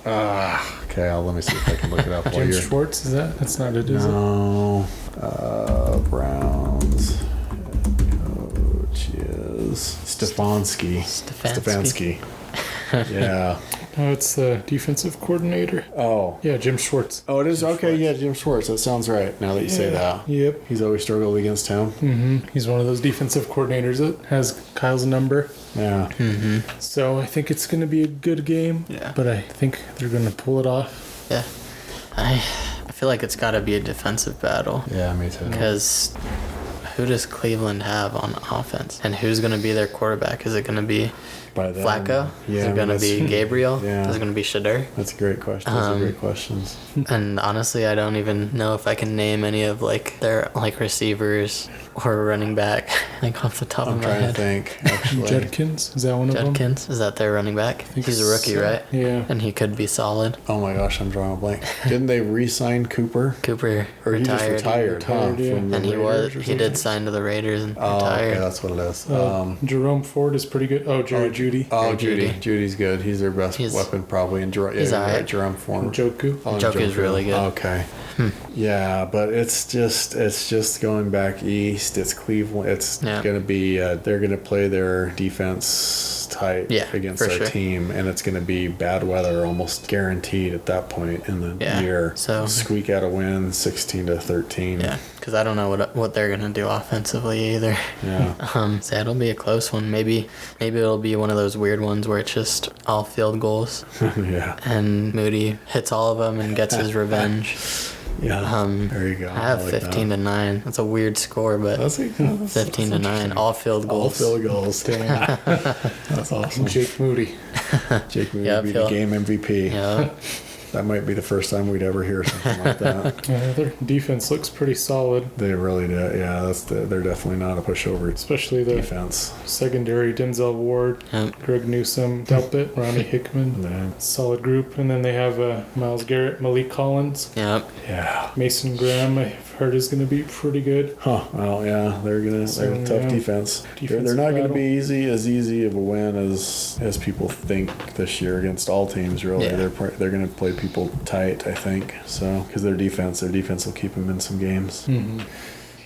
D: Okay. Let me see if I can look it up while
A: Jim
D: you're.
A: Schwartz, that's not it, is it?
D: No. Browns head coach is Stefanski.
B: Stefanski.
D: Yeah.
A: Oh, it's the defensive coordinator.
D: Oh.
A: Yeah, Jim Schwartz.
D: Oh, it is? Okay, yeah, Jim Schwartz. That sounds right now that you say that.
A: Yep.
D: He's always struggled against him.
A: He's one of those defensive coordinators that has Kyle's number.
D: Yeah.
A: So I think it's going to be a good game.
B: Yeah.
A: But I think they're going to pull it off.
B: Yeah. I feel like it's got to be a defensive battle
D: Yeah, me too.
B: because who does Cleveland have on offense? And who's going to be their quarterback? Is it going to be
D: By then,
B: Flacco?
D: Yeah,
B: Is it going to be Gabriel?
D: Yeah.
B: Is it going to be Shadur?
D: That's a great question. Those are great questions.
B: And honestly, I don't even know if I can name any of their receivers or running back off the top
D: I'm
B: of my
D: trying to
B: head.
D: think, actually.
A: Judkins, is that one of them?
B: Judkins, is that their running back?
A: think
B: He's a rookie,
A: so.
B: right?
A: Yeah.
B: And he could be solid.
D: Oh my gosh, I'm drawing a blank. Didn't they re-sign Cooper?
B: Cooper
D: Or he just retired,
A: Retired, yeah.
D: From the
B: And he
D: Raiders or
B: did
D: something?
B: sign to the Raiders and
D: Oh,
B: retired.
D: okay, that's what it is.
A: Jerome Ford is pretty good. Oh, Jerry Judy.
D: Oh,
B: Judy.
D: Judy's good. He's their best
B: He's-
D: weapon, probably. And
B: he's
D: you're
B: alright.
D: right, Jerome Ford.
A: Joku.
D: Oh,
B: Joku's
D: Joku.
B: really good.
D: Okay. Yeah, but it's just going back east. East, it's Cleveland. It's
B: Yeah.
D: going to be, they're going to play their defense tight
B: Yeah,
D: against
B: for
D: our
B: sure.
D: team, and it's going to be bad weather almost guaranteed at that point in the
B: Yeah,
D: year.
B: so-
D: squeak out a win 16-13.
B: Yeah, because I don't know what they're gonna do offensively either.
D: Yeah.
B: So it'll be a close one. Maybe it'll be one of those weird ones where it's just all field goals,
D: Yeah.
B: and Moody hits all of them and gets his revenge.
D: Yeah. There you go.
B: I have
D: like
B: 15-9. That's a weird score, but
D: That's
B: 15-9, all field
D: all
B: goals.
D: field goals. Damn. That's awesome.
A: Jake Moody.
D: Jake Moody
B: Yeah,
D: would be the
B: Phil.
D: game MVP.
B: Yeah,
D: That might be the first time we'd ever hear something like that.
A: Yeah, their defense looks pretty solid,
D: They really do. Yeah, they're definitely not a pushover
A: especially the
D: defense.
A: secondary. Denzel Ward,
B: Yep.
A: Greg Newsome, Delpit, Ronnie Hickman.
D: Yeah.
A: Solid group. And then they have Myles Garrett, Malik Collins,
B: Yep.
D: Yeah.
A: Mason Graham. I've heard is going to be pretty good.
D: Huh. Well, yeah, they're a tough
A: yeah.
D: defense. They're
A: Defensive
D: not going to
A: battle.
D: be as easy of a win as people think this year against all teams. Really,
B: Yeah.
D: they're going to play people tight, I think. So because their defense will keep them in some games.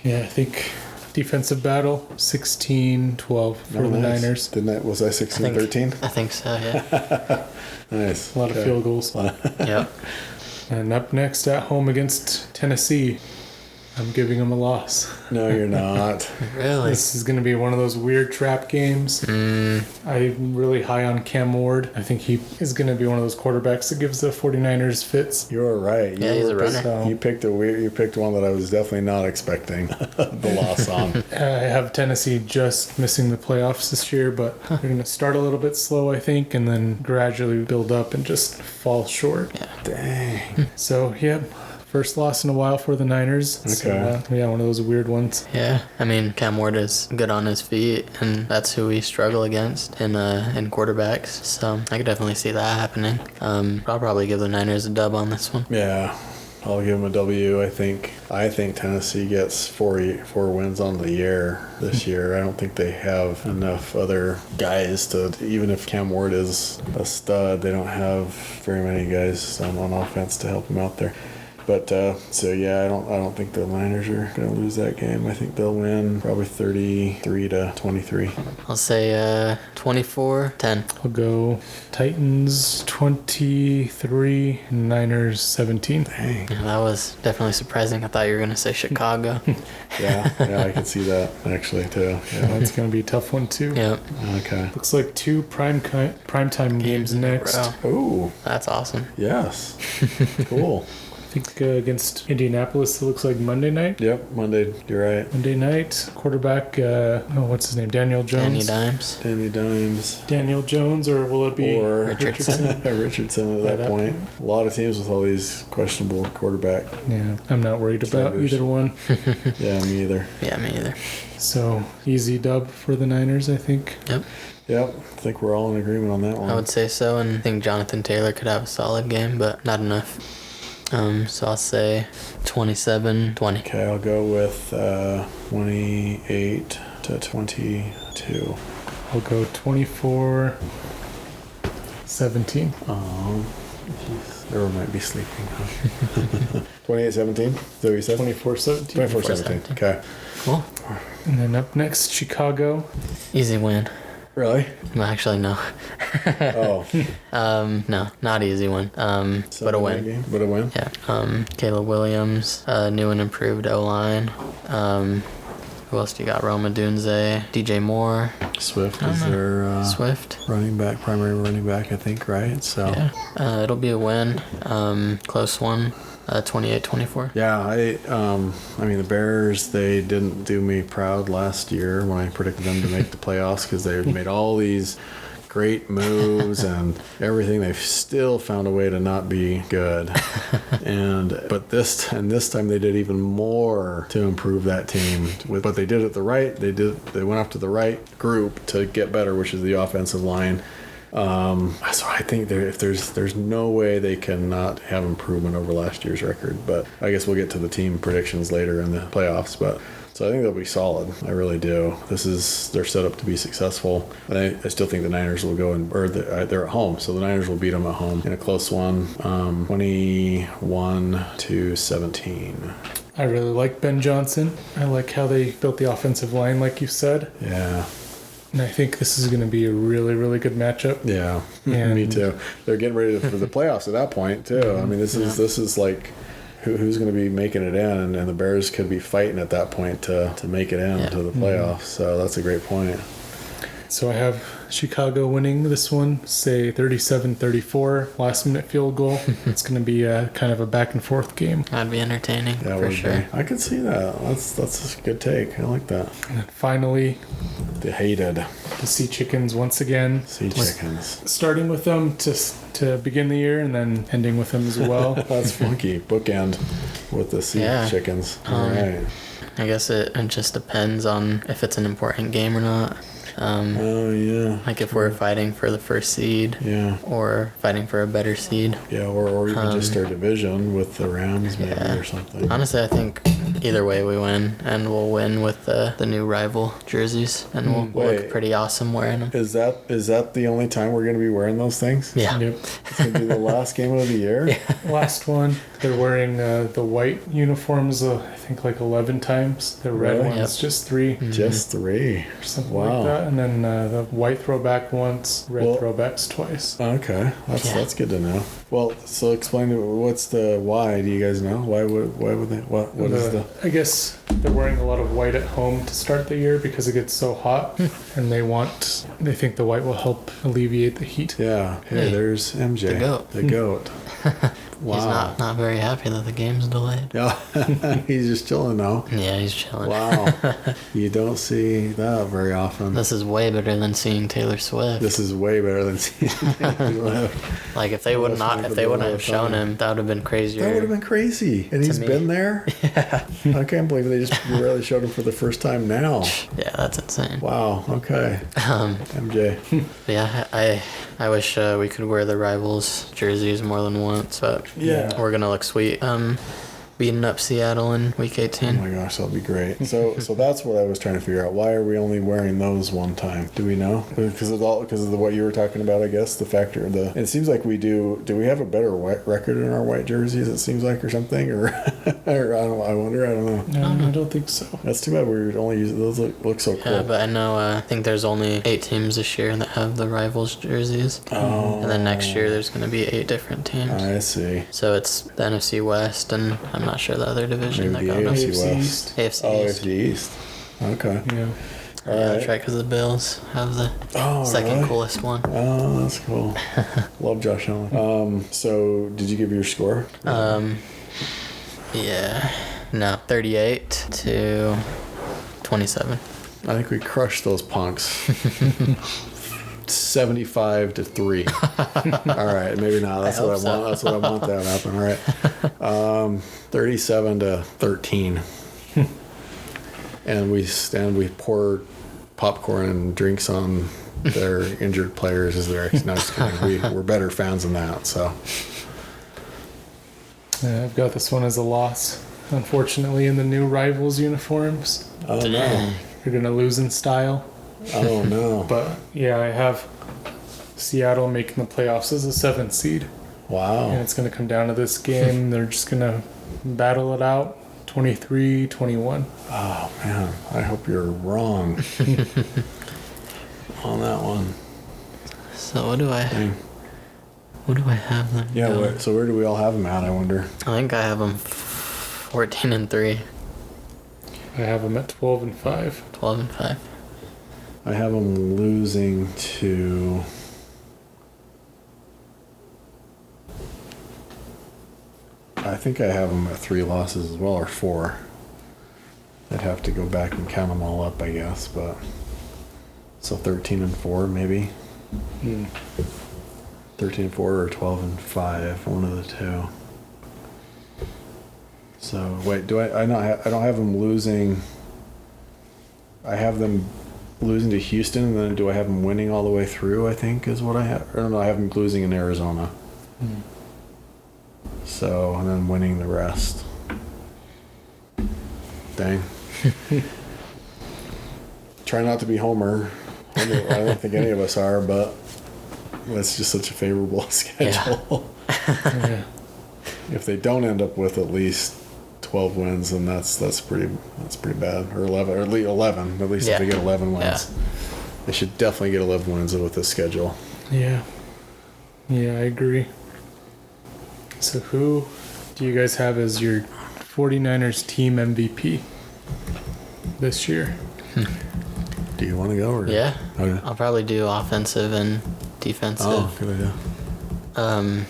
A: Yeah, I think defensive battle 16-12 for the
D: Nice.
A: Niners.
D: Was I 16-13?
B: I think so. Yeah.
D: Nice.
A: A lot of
D: Okay.
A: field goals.
B: Yep.
A: And up next at home against Tennessee, I'm giving them a loss.
D: No, you're not.
B: Really.
A: This is going to be one of those weird trap games. I'm really high on Cam Ward. I think he is going to be one of those quarterbacks that gives the 49ers fits.
D: You're right.
B: Yeah, he's a runner.
A: So,
D: You picked one that I was definitely not expecting the loss on.
A: I have Tennessee just missing the playoffs this year, but they're going to start a little bit slow, I think, and then gradually build up and just fall short.
D: Dang.
A: So, yeah, first loss in a while for the Niners. So,
D: Okay.
A: yeah, one of those weird ones.
B: Yeah, I mean Cam Ward is good on his feet, and that's who we struggle against in quarterbacks. So I could definitely see that happening. I'll probably give the Niners a dub on this one.
D: Yeah. I'll give them a W. I think Tennessee gets four wins on the year this year. I don't think they have enough other guys to, even if Cam Ward is a stud, they don't have very many guys on offense to help him out there. But so yeah, I don't think the Niners are gonna lose that game. I think they'll win probably 33-23.
B: I'll say 24-10.
A: I'll go Titans 23, Niners 17.
D: Dang.
B: Yeah, that was definitely surprising. I thought you were gonna say Chicago.
D: Yeah, I can see that actually too.
A: Yeah,
D: Yeah.
A: that's going to be a tough one, too.
B: Yep.
D: Okay.
A: Looks like two primetime games next.
B: Bro,
D: Ooh,
B: that's awesome.
D: yes. Cool.
A: I think against Indianapolis, it looks like Monday night.
D: Yep, Monday. You're right.
A: Monday night, quarterback, what's his name? Daniel
B: Danny
A: Jones.
B: Dimes.
D: Danny Dimes.
A: Daniel Jones, or will it be
D: Or
B: Richardson.
D: Richardson at that point. A lot of teams with all these questionable quarterback.
A: Yeah, I'm not worried about
D: Starters.
A: either one.
D: Yeah, me either.
B: Yeah, me either.
A: So easy dub for the Niners, I think.
B: Yep.
D: Yep, I think we're all in agreement on that one.
B: I would say so, and I think Jonathan Taylor could have a solid game, but not enough. So I'll say 27-20.
D: Okay, I'll go with 28-22.
A: I'll go 24-17.
D: Oh, jeez. Everyone might be sleeping. Huh? 28-17? Is that what you said?
A: 24-17.
D: 24-17. Okay.
B: Cool.
A: And then up next, Chicago.
B: Easy win.
D: Really?
B: Well, actually, no.
D: Oh.
B: No, not easy win. But a
D: Sunday night
B: win.
D: game, but a win?
B: Yeah. Caleb Williams, new and improved O-line. Who else do you got? Roma Dunze, DJ Moore,
D: Swift is their
B: Swift.
D: primary running back, I think, right? So.
B: Yeah. It'll be a win. Close one. 28-24.
D: Yeah, I mean the Bears, they didn't do me proud last year when I predicted them to make the playoffs because they made all these great moves and everything. They've still found a way to not be good. But this time they did even more to improve that team. But they did it they went after the right group to get better, which is the offensive line. So I think there's no way they cannot have improvement over last year's record, but I guess we'll get to the team predictions later in the playoffs. But so I think they'll be solid. I really do. They're set up to be successful. I still think the Niners will go they're at home, so the Niners will beat them at home in a close one, 21-17.
A: I really like Ben Johnson. I like how they built the offensive line, like you said.
D: Yeah.
A: And I think this is going to be a really, really good matchup.
D: Yeah.
A: And
D: Me too. They're getting ready for the playoffs at that point too. I mean, this is like who's going to be making it in, and the Bears could be fighting at that point to make it in to the playoffs. So that's a great point.
A: So I have Chicago winning this one, say 37-34, last minute field goal. It's going to be kind of a back and forth game.
B: That'd be entertaining
D: That
B: for
D: would
B: sure.
D: be. I could see that. That's a good take. I like that.
A: And then finally,
D: The hated
A: the Sea Chickens once again.
D: Sea Chickens.
A: Starting with them to begin the year and then ending with them as well.
D: That's funky. Bookend with the Sea Chickens. All right.
B: I guess it just depends on if it's an important game or not.
D: Oh yeah.
B: Like if we're fighting for the first seed
D: Yeah.
B: or fighting for a better seed.
D: Yeah, or even just our division with the Rams maybe or something.
B: Honestly, I think either way we win, and we'll win with the new rival jerseys, and we'll look pretty awesome wearing them.
D: Is that the only time we're going to be wearing those things?
B: Yeah.
A: Yep.
D: It's going to be the last game of the year?
A: Last one, they're wearing the white uniforms, I think like 11 times. The red
D: Really?
A: ones, just 3.
D: Just 3.
A: Or something
D: Wow.
A: like that. And then the white throwback once, red throwbacks twice.
D: Okay, that's good to know. Well, so explain what's the why? Do you guys know why would they? What is the?
A: I guess they're wearing a lot of white at home to start the year because it gets so hot, and they think the white will help alleviate the heat.
D: Yeah. Hey, there's MJ,
B: the goat.
D: The goat. Wow.
B: He's not very happy that the game's delayed.
D: Yeah, he's just chilling now.
B: Yeah, he's chilling.
D: Wow, you don't see that very often.
B: This is way better than seeing Taylor Swift.
D: This is way better than seeing Taylor Swift.
B: Like if they wouldn't have shown him, that would have been crazier.
D: That would have been crazy. And he's
B: me.
D: been there? Yeah. I can't believe they just really showed him for the first time now.
B: Yeah, that's insane.
D: Wow, okay. MJ.
B: Yeah, I wish we could wear the rivals jerseys more than once, but
D: Yeah.
B: we're gonna look sweet. Beating up Seattle in Week 18.
D: Oh my gosh, that'll be great. So that's what I was trying to figure out. Why are we only wearing those one time? Do we know? Because of what you were talking about, I guess, the factor of the. It seems like we do. Do we have a better white record in our white jerseys? It seems like, or something, or I wonder. I don't know.
A: No, I don't think so.
D: That's too bad. We would only use those. Look so cool.
B: Yeah, but I know. I think there's only 8 teams this year that have the rivals jerseys.
D: Oh.
B: And then next year there's going to be 8 different teams.
D: I see.
B: So it's the NFC West, and I'm not sure the other division
D: Maybe
B: that
D: the
B: got
D: AFC
B: us.
D: West.
B: AFC
D: Oh,
B: East.
D: AFC East. Okay.
A: Yeah.
D: All
B: Yeah,
D: right.
B: that's right, because the Bills have the second
D: really?
B: coolest one.
D: Oh, that's cool. Love Josh Allen. So did you give your score?
B: Yeah. No, 38 to 27.
D: I think we crushed those punks. 75-3. All right, maybe not. That's what I want. That's what I want to happen. All right. 37-13. And we pour popcorn and drinks on their injured players as their no, just kidding. We're better fans than that. So
A: I've got this one as a loss. Unfortunately, in the new rivals uniforms,
D: oh no,
A: you're gonna lose in style.
D: oh no.
A: But yeah, I have Seattle making the playoffs as a 7th seed, and
D: Wow.
A: it's gonna come down to this game. They're just gonna battle it out, 23-21.
D: Oh man, I hope you're wrong on that one.
B: So what do I
D: Dang.
B: have them?
D: Yeah.
B: going?
D: So where do we all have them at? I wonder.
B: I think I have them 14-3,
A: I have them at 12-5.
B: 12-5.
D: I have them losing to. I think I have them at 3 losses as well, or 4. I'd have to go back and count them all up, I guess, but so 13-4 maybe. 13-4 or 12-5, one of the two. So wait, do I don't have them losing. I have them losing to Houston, and then do I have them winning all the way through? I think is what I have. Or no, I have them losing in Arizona. So, and then winning the rest. Dang. Try not to be Homer. I don't think any of us are, but it's just such a favorable schedule.
A: Yeah.
D: If they don't end up with at least 12 wins, and that's pretty bad. Or 11, or at least 11. At least if they get 11 wins, they should definitely get 11 wins with this schedule.
A: Yeah, I agree. So who do you guys have as your 49ers team MVP this year?
D: Do you want to go? Or?
B: Yeah.
D: Okay.
B: I'll probably do offensive and defensive.
D: Oh, good idea.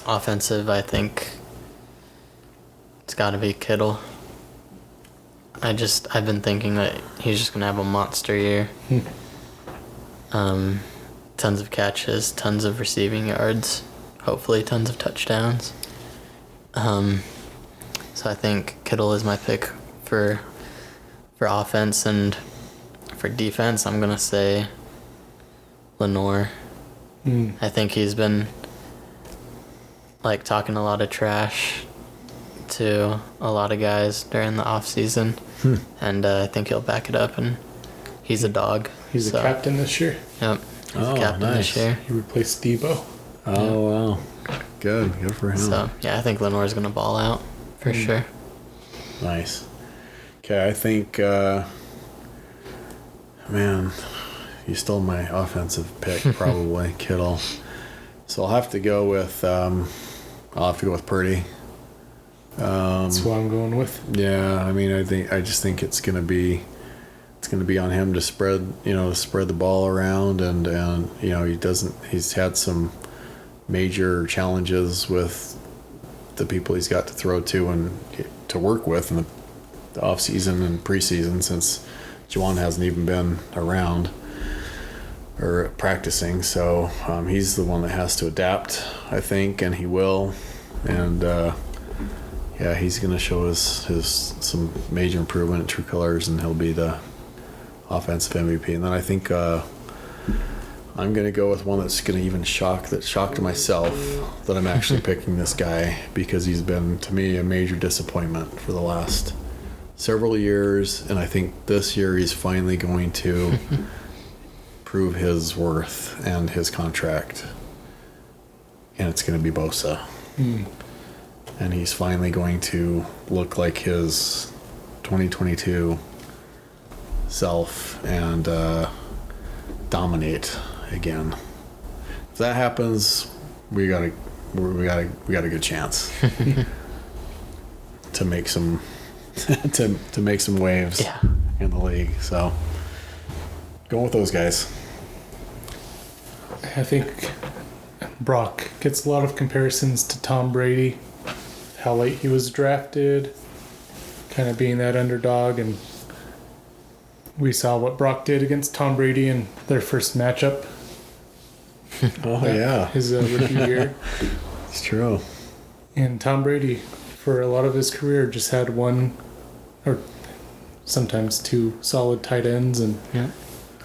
B: Offensive, I think it's got to be Kittle. I've been thinking that he's just gonna have a monster year. Tons of catches, tons of receiving yards, hopefully tons of touchdowns. So I think Kittle is my pick for offense, and for defense, I'm gonna say Lenore. I think he's been talking a lot of trash to a lot of guys during the off season, and I think he'll back it up. And he's a dog.
A: He's the captain this year.
B: Yep. He's the captain
C: nice.
B: this year.
A: He replaced Debo.
C: Oh, wow. Good for him.
B: So yeah, I think Lenore's gonna ball out for sure.
D: Nice. Okay, I think, man, you stole my offensive pick, probably, Kittle. So I'll have to go with Purdy.
A: That's who I'm going with.
D: Yeah, I mean, I just think it's gonna be on him to spread the ball around, and he's had some major challenges with the people he's got to throw to and to work with in the off season and preseason, since Juwan hasn't even been around or practicing. So he's the one that has to adapt, I think, and he will. And he's going to show his some major improvement in true colors, and he'll be the offensive MVP. And then I think I'm going to go with one that's going to even shocked myself that I'm actually picking this guy, because he's been, to me, a major disappointment for the last several years. And I think this year he's finally going to prove his worth and his contract. And it's going to be Bosa. And he's finally going to look like his 2022 self and dominate again. If that happens, we got a good chance to make some to make some waves in the league. So going with those guys.
A: I think Brock gets a lot of comparisons to Tom Brady, how late he was drafted, kind of being that underdog, and we saw what Brock did against Tom Brady in their first matchup. His rookie year.
D: It's true.
A: And Tom Brady, for a lot of his career, just had one or sometimes two solid tight ends and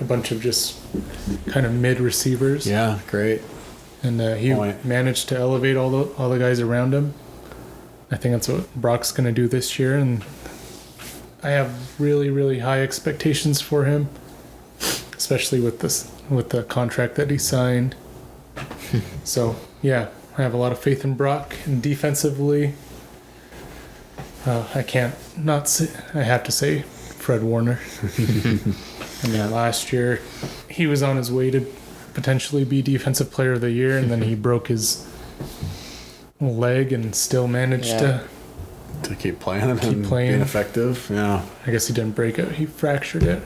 A: a bunch of just kind of mid receivers.
D: Yeah, great.
A: And he managed to elevate all the guys around him. I think that's what Brock's going to do this year, and I have really, really high expectations for him, especially with the contract that he signed. So yeah, I have a lot of faith in Brock. And defensively, I can't not say, I have to say Fred Warner. I mean, last year he was on his way to potentially be Defensive Player of the Year, and then he broke his leg and still managed to
D: keep playing and being effective. Yeah,
A: I guess he didn't break it; he fractured it.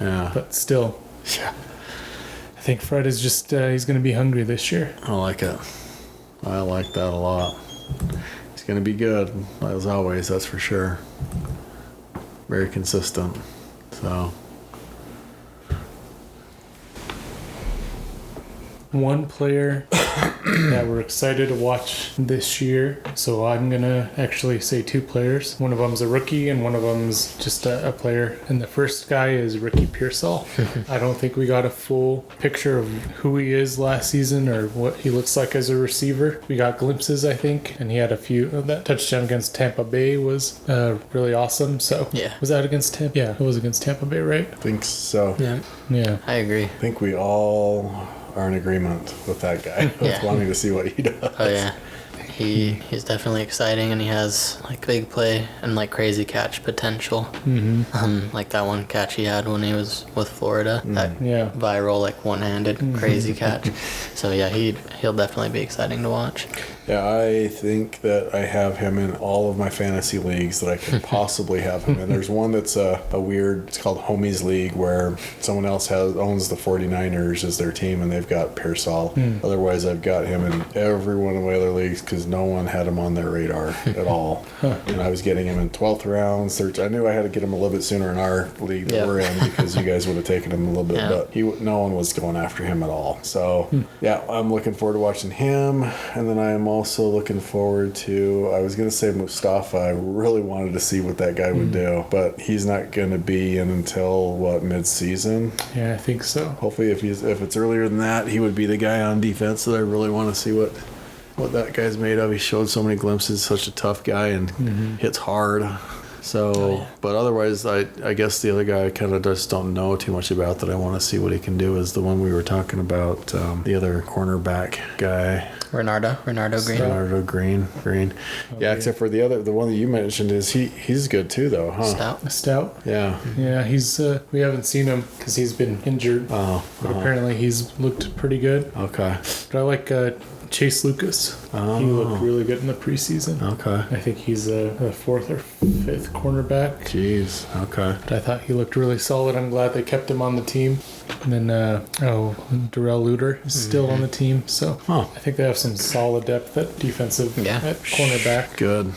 D: Yeah,
A: but still,
D: yeah.
A: I think Fred is just he's going to be hungry this year.
D: I like it. I like that a lot. He's going to be good, as always. That's for sure. Very consistent. So.
A: One player that we're excited to watch this year. So I'm going to actually say two players. One of them's a rookie and one of them's just a player. And the first guy is Ricky Pearsall. I don't think we got a full picture of who he is last season or what he looks like as a receiver. We got glimpses, I think, and he had a few. That touchdown against Tampa Bay was really awesome. So was that against Tampa? Yeah, it was against Tampa Bay, right?
D: I think so.
B: Yeah, I agree.
D: I think we all are in agreement with that guy. Wanting to see what he does.
B: Oh yeah. he's definitely exciting, and he has like big play and like crazy catch potential. Like that one catch he had when he was with Florida, that viral like one-handed crazy catch. So yeah, he'll definitely be exciting to watch.
D: Yeah, I think that I have him in all of my fantasy leagues that I could possibly have him in. There's one that's a weird, it's called Homies League, where someone else owns the 49ers as their team, and they've got Pearsall. Otherwise, I've got him in every one of my other leagues because no one had him on their radar at all. And I was getting him in 12th rounds. I knew I had to get him a little bit sooner in our league that we're in because you guys would have taken him a little bit, but no one was going after him at all. So, yeah, I'm looking forward to watching him. And then I am also looking forward to, I was going to say Mustafa. I really wanted to see what that guy would do, but he's not going to be in until, mid-season?
A: Yeah, I think so.
D: Hopefully if it's earlier than that, he would be the guy on defense that I really want to see what that guy's made of. He showed so many glimpses, such a tough guy, and hits hard. So, but otherwise, I guess the other guy I kind of just don't know too much about that I want to see what he can do is the one we were talking about, the other cornerback guy.
B: Renardo Green.
D: Renardo Green. Yeah, except for the one that you mentioned is he's good too though, huh?
A: Stout.
D: Yeah.
A: Yeah, he's we haven't seen him because he's been injured. But apparently he's looked pretty good.
D: Okay.
A: But I like Chase Lucas. He looked really good in the preseason.
D: Okay.
A: I think he's a fourth or fifth cornerback.
D: Jeez. Okay.
A: But I thought he looked really solid. I'm glad they kept him on the team. And then, Darrell Luter is still on the team. So I think they have some solid depth at defensive at cornerback.
D: Good.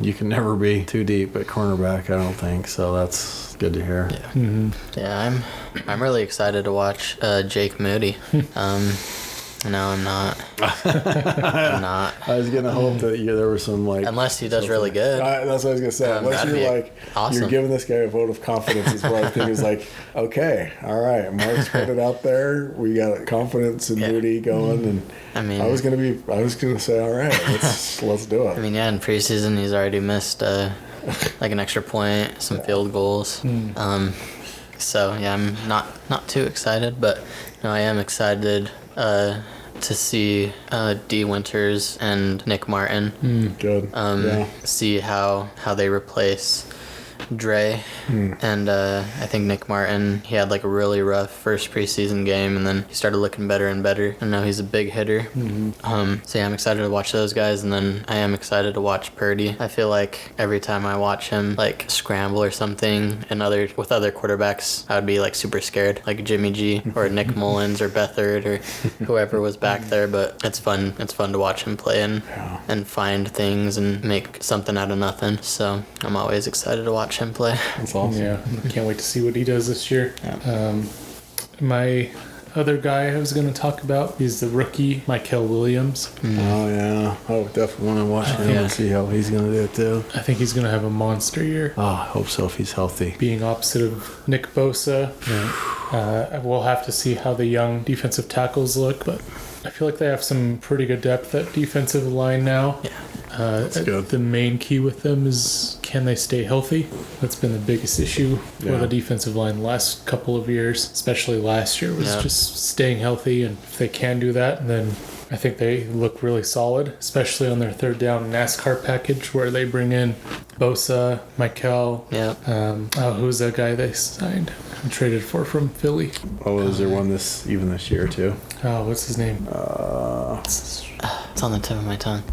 D: You can never be too deep at cornerback, I don't think. So that's good to hear.
B: Yeah. Yeah, I'm really excited to watch Jake Moody. No, I'm not. I'm not.
D: I was gonna hope that there was some
B: unless he does really good.
D: That's what I was gonna say. Unless you're
B: awesome.
D: You're giving this guy a vote of confidence is what I think is okay, all right, Mark's put it out there. We got confidence in Moody going, and I was gonna say, all right, let's do it.
B: I mean, yeah, in preseason he's already missed like an extra point, some field goals. So yeah, I'm not too excited, but I am excited to see D. Winters and Nick Martin.
D: Good.
B: See how they replace Dre. And I think Nick Martin, he had like a really rough first preseason game, and then he started looking better and better, and now he's a big hitter. So yeah, I'm excited to watch those guys, and then I am excited to watch Purdy. I feel like every time I watch him like scramble or something and with other quarterbacks, I would be like super scared, like Jimmy G or Nick Mullins or Beathard or whoever was back there. But it's fun to watch him play and find things and make something out of nothing. So I'm always excited to watch him play.
D: That's awesome.
A: Yeah, I can't wait to see what he does this year. My other guy I was going to talk about is the rookie Mykel Williams.
D: Oh yeah, definitely want to watch him and see how he's going to do it too.
A: I think he's going to have a monster year.
D: Oh, I hope so if he's healthy.
A: Being opposite of Nick Bosa, we'll have to see how the young defensive tackles look, but I feel like they have some pretty good depth at defensive line now.
B: Yeah.
D: That's good.
A: The main key with them is, can they stay healthy? That's been the biggest issue for the defensive line the last couple of years, especially last year, was just staying healthy. And if they can do that, then I think they look really solid, especially on their third down NASCAR package where they bring in Bosa, Mykel.
B: Yeah.
A: Who's that guy they signed and traded for from Philly?
D: Oh, is there one this year too?
A: Oh, what's his name?
B: It's on the tip of my tongue.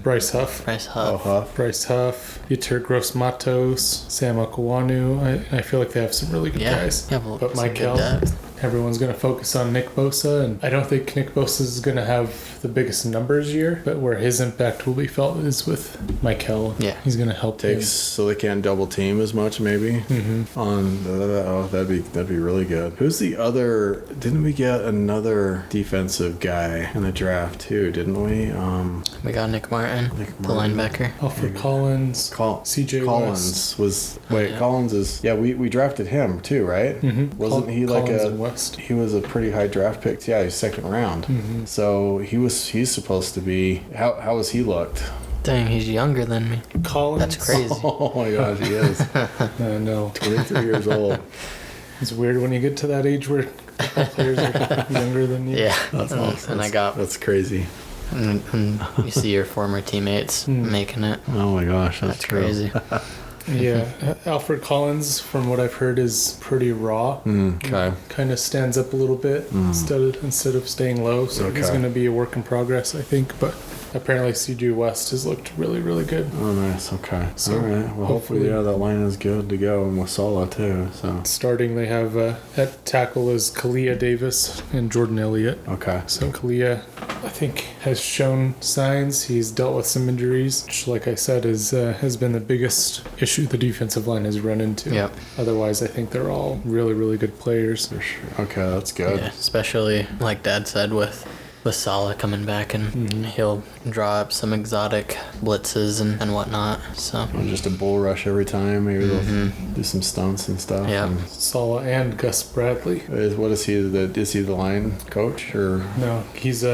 A: Bryce Huff.
B: Bryce Huff.
A: Bryce Huff. Yetur Gross-Matos. Sam Okawanu. I feel like they have some really good guys.
B: Yeah, well,
A: but Mykel, everyone's going to focus on Nick Bosa, and I don't think Nick Bosa is going to have the biggest numbers year, but where his impact will be felt is with Mykel.
B: Yeah.
A: He's going to help him.
D: So they can't double team as much, maybe? That'd be really good. Who's the other? Didn't we get another defensive guy in the draft too, didn't we?
B: We got Nick Martin, the linebacker.
A: Alfred Collins. CJ
D: Collins
A: West.
D: Collins is, we drafted him too, right? Wasn't he like
A: Collins and West.
D: He was a pretty high draft pick. Yeah, he's second round. So he's supposed to be, how was he looked?
B: Dang, he's younger than me.
A: Collins.
B: That's crazy.
D: Oh my gosh, he is.
A: I know.
D: 23 years old.
A: It's weird when you get to that age where players are younger than you.
B: Yeah.
D: That's awesome.
B: And
D: that's crazy.
B: and you see your former teammates making it.
C: Oh my gosh,
B: That's crazy.
A: Yeah, Alfred Collins, from what I've heard, is pretty raw.
C: Okay.
A: Kind of stands up a little bit instead of staying low. So he's
C: Okay.
A: going to be a work in progress, I think. But apparently, CJ West has looked really, really good.
C: Oh, nice. Okay.
A: So,
C: all right. Well, hopefully,
A: hopefully-
C: yeah, that line is good to go, and with Saleh too. So.
A: Starting, they have at tackle is Kalia Davis and Jordan Elliott.
C: Okay.
A: So Kalia, I think, has shown signs. He's dealt with some injuries, which, like I said, has been the biggest issue the defensive line has run into.
B: Yep.
A: Otherwise, I think they're all really, really good players.
C: For sure. Okay, that's good.
B: Yeah, especially like Dad said with Saleh coming back, and he'll draw up some exotic blitzes and whatnot. So
C: Well, just a bull rush every time. Maybe they'll do some stunts and stuff.
B: Yeah.
C: And
A: Saleh and Gus Bradley.
C: what is he? Is he the line coach or?
A: No, he's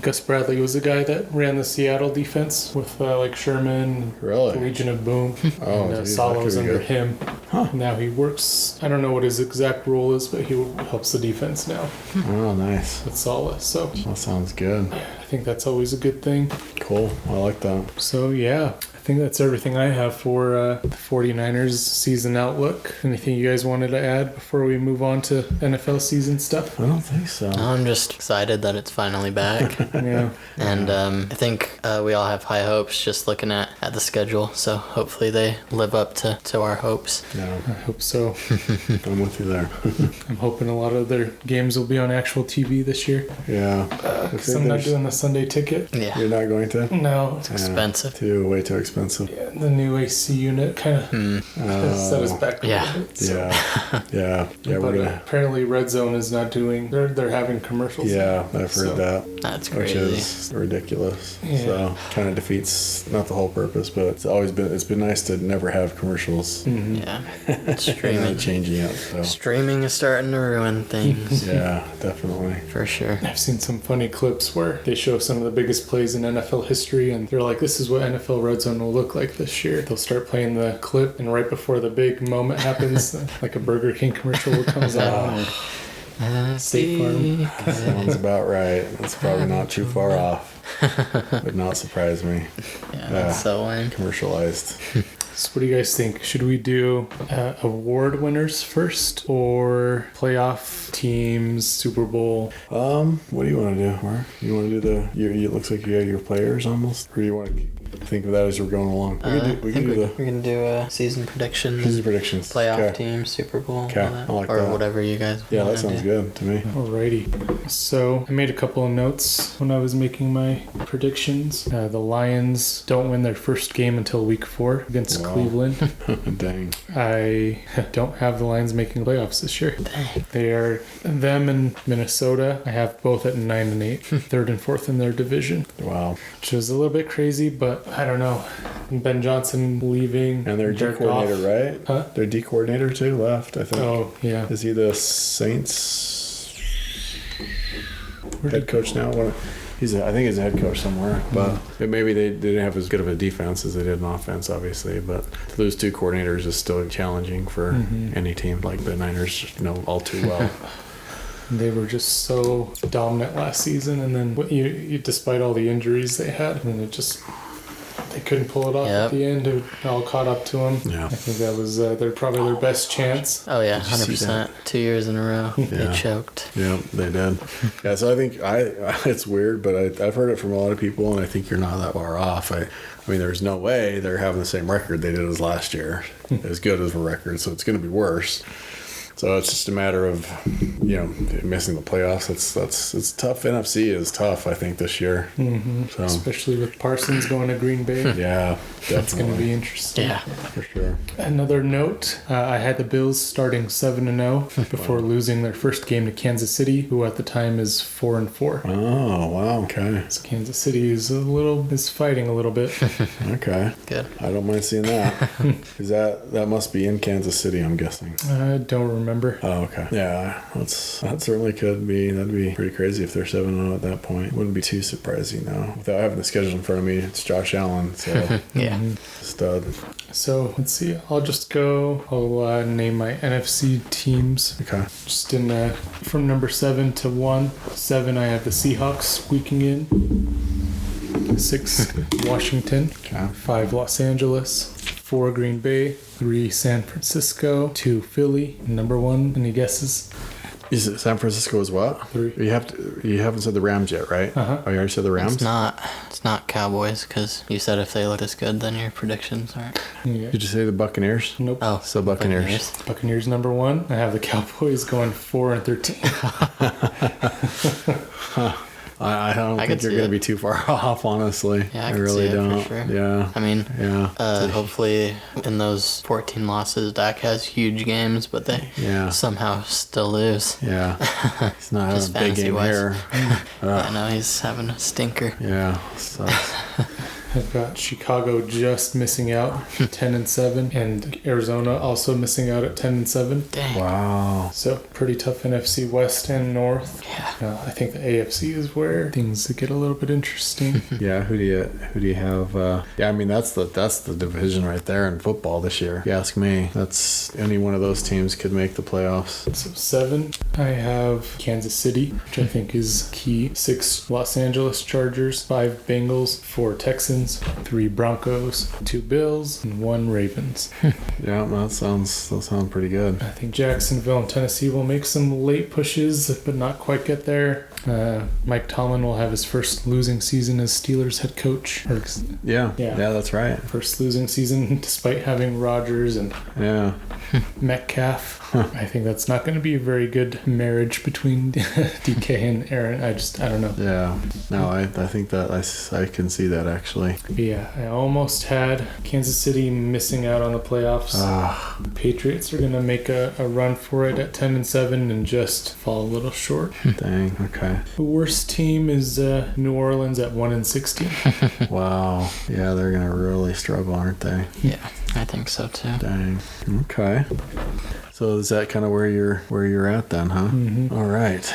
A: Gus Bradley was the guy that ran the Seattle defense with like Sherman,
C: Really?
A: the Legion of Boom.
C: Oh,
A: and
C: geez, that
A: Saleh
C: could
A: was
C: be
A: under
C: good.
A: him. Now he works. I don't know what his exact role is, but he helps the defense now
C: Oh, nice.
A: with Saleh. So
C: That sounds good.
A: I think that's always a good thing.
C: Cool. I like that.
A: So yeah, I think that's everything I have for the 49ers season outlook. Anything you guys wanted to add before we move on to NFL season stuff?
C: I don't think so.
B: I'm just excited that it's finally back.
A: Yeah.
B: And I think we all have high hopes just looking at the schedule. So hopefully they live up to our hopes.
C: Yeah,
A: I hope so.
C: I'm with you there.
A: I'm hoping a lot of their games will be on actual TV this year.
C: Yeah.
A: Because I'm not doing the Sunday ticket.
B: Yeah,
C: You're not going to?
A: No.
B: it's expensive.
C: Way too expensive.
A: Yeah, the new AC unit kind of set us back a
B: Yeah.
A: little bit. So.
C: Yeah.
A: But
C: We're gonna.
A: apparently Red Zone is not doing. They're having commercials.
C: Yeah, I've
A: So-
C: heard that.
B: That's
C: Which
B: crazy.
C: is ridiculous.
A: Yeah.
C: So kind of defeats not the whole purpose, but it's been nice to never have commercials.
B: Yeah,
C: Not
B: streaming.
C: changing it. So
B: Streaming is starting to ruin things
C: yeah, definitely.
B: for sure.
A: I've seen some funny clips where they show some of the biggest plays in NFL history, and they're like, "This is what NFL Red Zone will look like this year." They'll start playing the clip, and right before the big moment happens, like a Burger King commercial comes on. State Farm.
C: Sounds about right. It's probably not too far off. Would not surprise me.
B: Yeah, that's so lame.
C: Commercialized.
A: So what do you guys think? Should we do award winners first, or playoff teams, Super Bowl?
C: What do you want to do, Mark? You want to do it looks like you got your players almost? Or do you want to think of that as we're going along? We can do the
B: We're gonna do season predictions,
C: season predictions.
B: playoff
C: Okay.
B: team, Super Bowl,
C: Okay,
B: all that.
C: I like
B: or
C: that.
B: whatever you guys.
C: Yeah,
B: wanna
C: that sounds
B: do.
C: good to me.
A: Alrighty. So I made a couple of notes when I was making my predictions. The Lions don't win their first game until week 4 against
C: Wow.
A: Cleveland.
C: Dang.
A: I don't have the Lions making playoffs this year. They are them and Minnesota. I have both at 9 and 8, third and fourth in their division,
C: Wow.
A: which is a little bit crazy, but I don't know. Ben Johnson leaving
C: And their D
A: Jared
C: coordinator,
A: Goff.
C: right?
A: Huh?
C: Their D coordinator too left, I think.
A: Oh yeah.
C: Is he the Saints
A: Where'd
C: head
A: he
C: coach now? I think he's a head coach somewhere. But maybe they didn't have as good of a defense as they did in offense, obviously. But to lose 2 coordinators is still challenging for any team, like the Niners know all too well.
A: They were just so dominant last season, and then despite all the injuries they had, and they couldn't pull it off
B: Yep.
A: at the end. It all caught up to them.
C: Yeah.
A: I think that was probably their best chance.
B: Oh yeah,
C: Did you see
B: 100%. 2 years in a row,
C: Yeah.
B: they choked.
C: Yeah, they did. Yeah, so I think it's weird, but I've heard it from a lot of people, and I think you're not that far off. I mean, there's no way they're having the same record they did as last year, as good as a record, so it's going to be worse. So it's just a matter of, missing the playoffs. It's tough. NFC is tough, I think, this year. So
A: Especially with Parsons going to Green Bay.
C: yeah,
A: That's going to
C: definitely
A: be interesting.
B: Yeah,
C: for sure.
A: Another note, I had the Bills starting 7-0 before losing their first game to Kansas City, who at the time is 4-4.
C: Oh wow, okay,
A: So Kansas City is fighting a little bit.
C: okay.
B: good.
C: I don't mind seeing that. Is that must be in Kansas City? I'm guessing.
A: I don't remember remember.
D: Oh, okay. Yeah, that certainly could be. That'd be pretty crazy if they're 7-0 at that point. Wouldn't be too surprising though. Without having the schedule in front of me, it's Josh Allen, so
B: Yeah.
D: stud.
A: So let's see. I'll name my NFC teams.
D: Okay.
A: Just in from number 7 to 1. 7, I have the Seahawks squeaking in. 6, Washington.
D: Okay.
A: 5, Los Angeles. 4, Green Bay. 3, San Francisco. 2, Philly. Number 1. Any guesses?
D: Is it San Francisco as what?
A: 3.
D: You haven't said the Rams yet, right?
A: Uh-huh.
D: Oh, you already said the Rams?
B: It's not Cowboys, because you said if they look as good, then your predictions aren't.
A: Yeah.
D: Did you say the Buccaneers?
A: Nope.
B: Oh,
D: So Buccaneers.
A: Buccaneers number 1. I have the Cowboys going 4-13.
D: I don't
B: I
D: think
B: could
D: you're
B: see
D: going to
B: it.
D: be too far off, honestly.
B: Yeah, I
D: I
B: could
D: really
B: see it for
D: don't.
B: sure.
D: Yeah.
B: I mean,
D: Yeah.
B: hopefully in those 14 losses, Dak has huge games, but they
D: Yeah.
B: somehow still lose.
D: Yeah. He's not having
B: Just
D: a big game
B: fantasy-wise.
D: here.
B: I know he's having a stinker.
D: Yeah. Sucks.
A: I've got Chicago just missing out, 10-7, and Arizona also missing out at 10-7.
B: Dang.
D: Wow.
A: So pretty tough NFC West and North.
B: Yeah.
A: I think the AFC is where things get a little bit interesting.
D: Yeah. Who do you have? Yeah. I mean, that's the division right there in football this year. If you ask me, that's any one of those teams could make the playoffs.
A: So 7, I have Kansas City, which I think is key. 6, Los Angeles Chargers. 5, Bengals. 4, Texans. 3, Broncos. 2, Bills. And 1, Ravens.
D: Yeah. That sounds pretty good.
A: I think Jacksonville and Tennessee will make some late pushes, but not quite get there. Mike Tomlin will have his first losing season as Steelers head coach.
D: Yeah.
A: Yeah.
D: Yeah. That's right.
A: First losing season despite having Rodgers and
D: Yeah.
A: Metcalf. I think that's not going to be a very good marriage between DK and Aaron. I don't know.
D: Yeah. No, I think that I can see that actually.
A: But yeah, I almost had Kansas City missing out on the playoffs. The Patriots are going to make a run for it at 10-7 and just fall a little short.
D: Dang. Okay.
A: The worst team is New Orleans at 1-16.
D: Wow. Yeah, they're gonna really struggle, aren't they?
B: Yeah, I think so too.
D: Dang. Okay. So is that kind of where you're at then, huh?
A: Mm-hmm.
D: All right.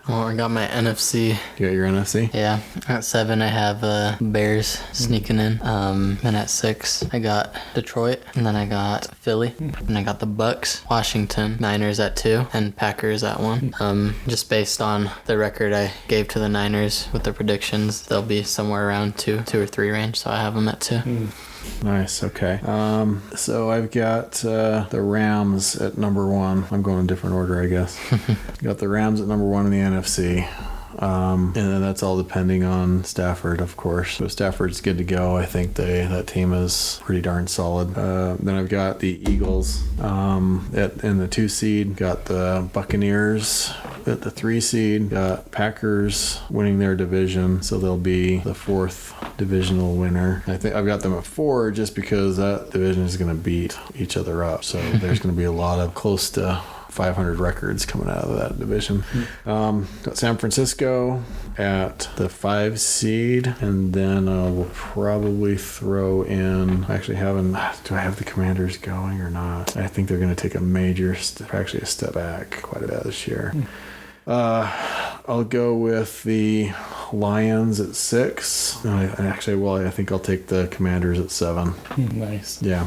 B: Well, I got my NFC.
D: You got your NFC?
B: Yeah, at 7 I have Bears sneaking in. And at 6 I got Detroit, and then I got Philly, and I got the Bucks, Washington, Niners at 2, and Packers at 1. Just based on the record I gave to the Niners with the predictions, they'll be somewhere around 2 or 3 range, so I have them at 2.
D: Nice. Okay. So I've got the Rams at number 1. I'm going in different order, I guess. Got the Rams at number 1 in the NFC. And then that's all depending on Stafford, of course. So Stafford's good to go. I think that team is pretty darn solid. Then I've got the Eagles in the 2 seed. Got the Buccaneers at the 3 seed. Got Packers winning their division, so they'll be the 4th divisional winner. I think I've got them at 4 just because that division is going to beat each other up. So there's going to be a lot of close to 500 records coming out of that division. Got San Francisco at the 5 seed, and then we'll probably throw in. Do I have the Commanders going or not? I think they're going to take a step back quite a bit this year. I'll go with the Lions at 6. I think I'll take the Commanders at 7.
A: Nice.
D: Yeah.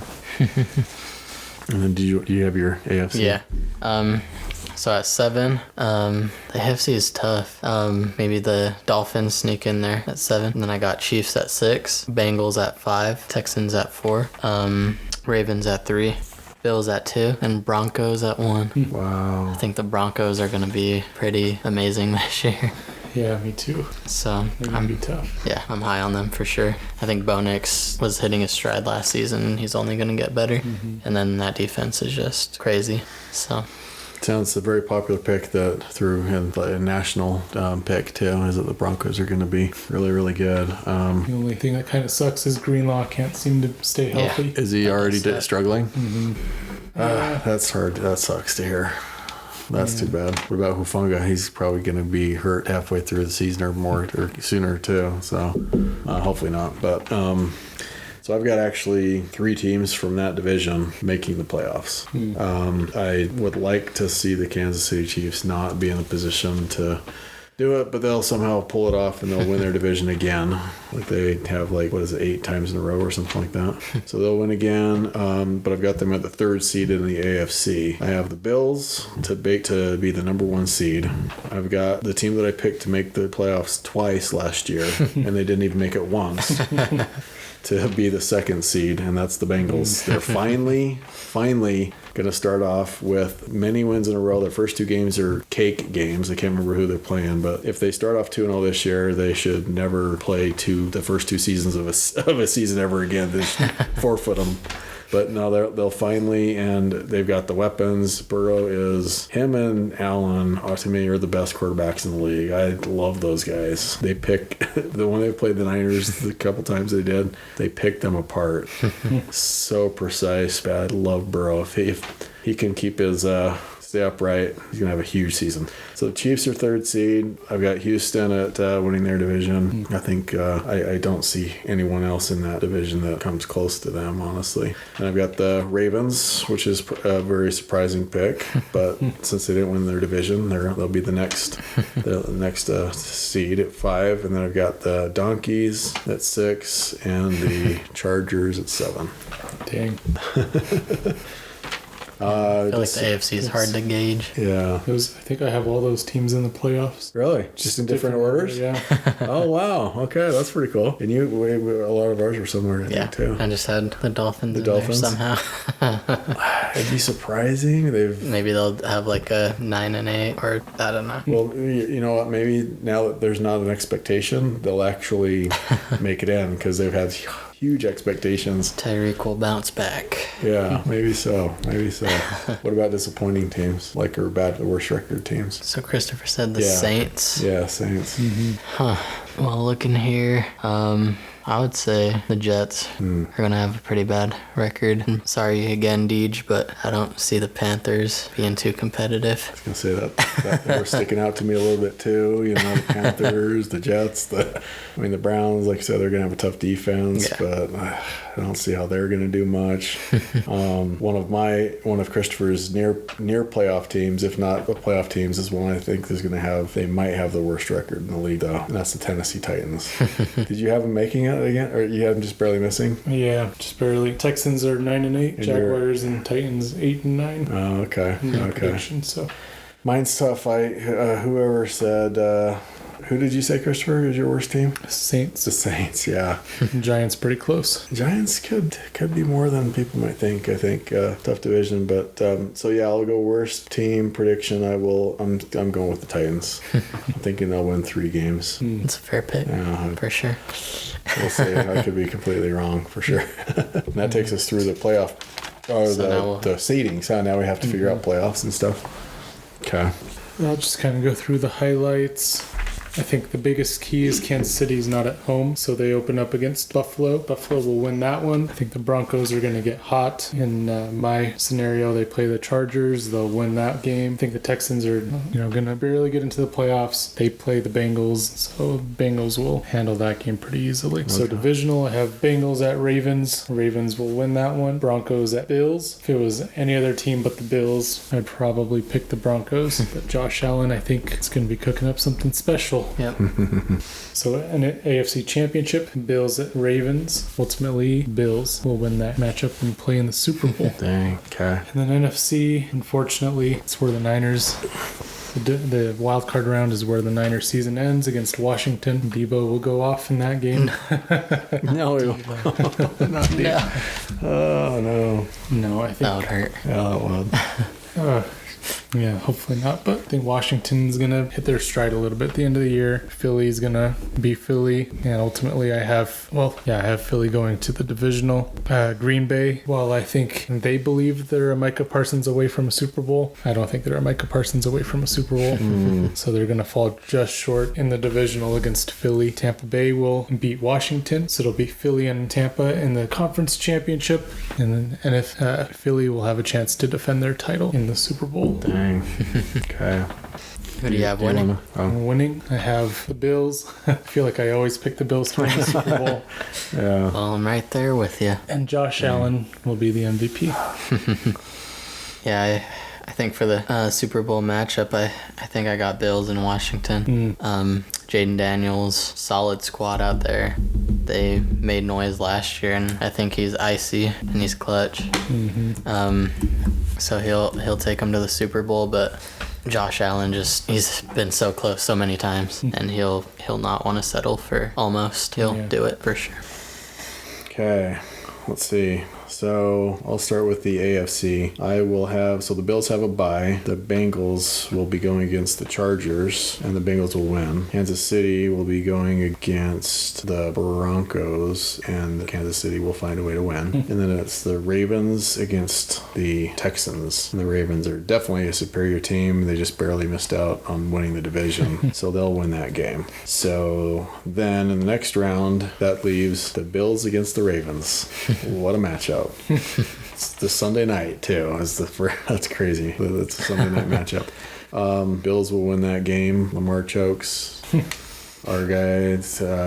D: And then do you have your AFC?
B: Yeah. So at 7, the AFC is tough. Maybe the Dolphins sneak in there at 7. And then I got Chiefs at 6, Bengals at 5, Texans at 4, Ravens at 3, Bills at 2, and Broncos at 1.
D: Wow.
B: I think the Broncos are going to be pretty amazing this year.
A: Yeah, me too.
B: So
A: They're going to be tough.
B: yeah, I'm high on them for sure. I think Bo Nix was hitting his stride last season, and he's only going to get better. And then that defense is just crazy. So
D: Sounds a very popular pick that threw in a national pick too, is that the Broncos are going to be really, really good.
A: The only thing that kind of sucks is Greenlaw can't seem to stay
B: Yeah.
A: healthy.
D: Is he already
A: Mm-hmm.
D: struggling? That's hard. That sucks to hear. That's too bad. What about Hufanga? He's probably going to be hurt halfway through the season or more, or sooner too. So hopefully not. But so So I've got actually 3 teams from that division making the playoffs. I would like to see the Kansas City Chiefs not be in a position to do it, but they'll somehow pull it off and they'll win their division again. Like they have 8 times in a row or something like that. So they'll win again. But I've got them at the 3rd seed in the AFC. I have the Bills to be the number 1 seed. I've got the team that I picked to make the playoffs twice last year, and they didn't even make it once. To be the 2nd seed, and that's the Bengals. They're finally going to start off with many wins in a row. Their first 2 games are cake games. I can't remember who they're playing, but if they start off 2-0 this year, they should never play the first 2 seasons of a season ever again. They just forfeit them. But no, they'll finally, and they've got the weapons. Him and Allen, to me, are the best quarterbacks in the league. I love those guys. They pick, when they played the Niners the couple times they picked them apart. So precise, but I love Burrow. If he can keep his stay upright, he's going to have a huge season. So the Chiefs are 3rd seed. I've got Houston at winning their division. I think I don't see anyone else in that division that comes close to them, honestly. And I've got the Ravens, which is a very surprising pick. But since they didn't win their division, they'll be the next seed at 5. And then I've got the Donkeys at 6 and the Chargers at 7.
A: Dang.
B: I feel like the AFC is hard to gauge.
D: Yeah.
A: I think I have all those teams in the playoffs.
D: Really? Just in different orders?
A: Yeah.
D: Oh, wow. Okay, that's pretty cool. And a lot of ours were somewhere, I think, too.
B: I just had the Dolphins in there somehow.
D: It'd be surprising.
B: Maybe they'll have a 9-8, or I don't know.
D: Well, you know what? Maybe now that there's not an expectation, they'll actually make it in because they've had huge expectations.
B: Tyreek will bounce back.
D: Yeah, maybe so. What about disappointing teams, or the worst record teams?
B: So Christopher said the Saints.
D: Yeah, Saints.
B: Well, looking here, I would say the Jets are going to have a pretty bad record. I'm sorry again, Deej, but I don't see the Panthers being too competitive.
D: I was going to say that they were sticking out to me a little bit too. The Panthers, the Jets, the Browns, like I said, they're going to have a tough defense, but I don't see how they're going to do much. One of Christopher's near playoff teams, if not the playoff teams, is one I think they might have the worst record in the league, though, and that's the Tennessee Titans. Did you have them making it again, or you had them just barely missing?
A: Yeah, just barely. Texans are 9-8, Jaguars and Titans 8-9.
D: Oh, okay.
A: Prediction, so
D: mine's tough. Whoever said. Who did you say, Christopher, is your worst team?
A: Saints.
D: The Saints, yeah.
A: Giants pretty close.
D: Giants could be more than people might think. I think tough division, but I'll go worst team prediction. I'm going with the Titans. I'm thinking they'll win 3 games.
B: It's a fair pick, for sure.
D: We'll see. I could be completely wrong, for sure. And that takes us through the playoff, the seeding. So now we have to figure out playoffs and stuff. Okay.
A: I'll just kind of go through the highlights. I think the biggest key is Kansas City's not at home, so they open up against Buffalo. Buffalo will win that one. I think the Broncos are going to get hot. In my scenario, they play the Chargers. They'll win that game. I think the Texans are, going to barely get into the playoffs. They play the Bengals, so Bengals will handle that game pretty easily. Okay. So divisional, I have Bengals at Ravens. Ravens will win that one. Broncos at Bills. If it was any other team but the Bills, I'd probably pick the Broncos. But Josh Allen, I think, is going to be cooking up something special.
B: Yep.
A: So an AFC Championship, Bills at Ravens. Ultimately, Bills will win that matchup and play in the Super Bowl.
D: Dang. Okay.
A: And then NFC, unfortunately, it's where the Niners. The wild card round is where the Niners season ends against Washington. Debo will go off in that game.
D: No, he won't. Not Debo. Oh no.
A: No, I think
B: that would hurt.
D: Yeah, that would.
A: Yeah, hopefully not. But I think Washington's going to hit their stride a little bit at the end of the year. Philly's going to beat Philly. And ultimately, I have Philly going to the divisional. Green Bay, while I think they believe they're a Micah Parsons away from a Super Bowl, I don't think they're a Micah Parsons away from a Super Bowl. So they're going to fall just short in the divisional against Philly. Tampa Bay will beat Washington. So it'll be Philly and Tampa in the conference championship. And if Philly will have a chance to defend their title in the Super Bowl.
D: Dang. Okay.
B: Who do you have winning?
A: Winning, I have the Bills. I feel like I always pick the Bills to win the Super Bowl.
D: Yeah.
B: Well, I'm right there with you.
A: And Josh Allen will be the MVP.
B: Yeah, I think for the Super Bowl matchup, I think I got Bills in Washington. Jaden Daniels, solid squad out there. They made noise last year, and I think he's icy and he's clutch. So he'll take them to the Super Bowl, but Josh Allen he's been so close so many times, and he'll not want to settle for almost. He'll do it for sure.
D: Okay, let's see. So I'll start with the AFC. So the Bills have a bye. The Bengals will be going against the Chargers, and the Bengals will win. Kansas City will be going against the Broncos, and Kansas City will find a way to win. And then it's the Ravens against the Texans. And the Ravens are definitely a superior team. They just barely missed out on winning the division, so they'll win that game. So then in the next round, that leaves the Bills against the Ravens. What a matchup. It's the Sunday night too. That's crazy. It's a Sunday night matchup. Bills will win that game. Lamar chokes. Our guy,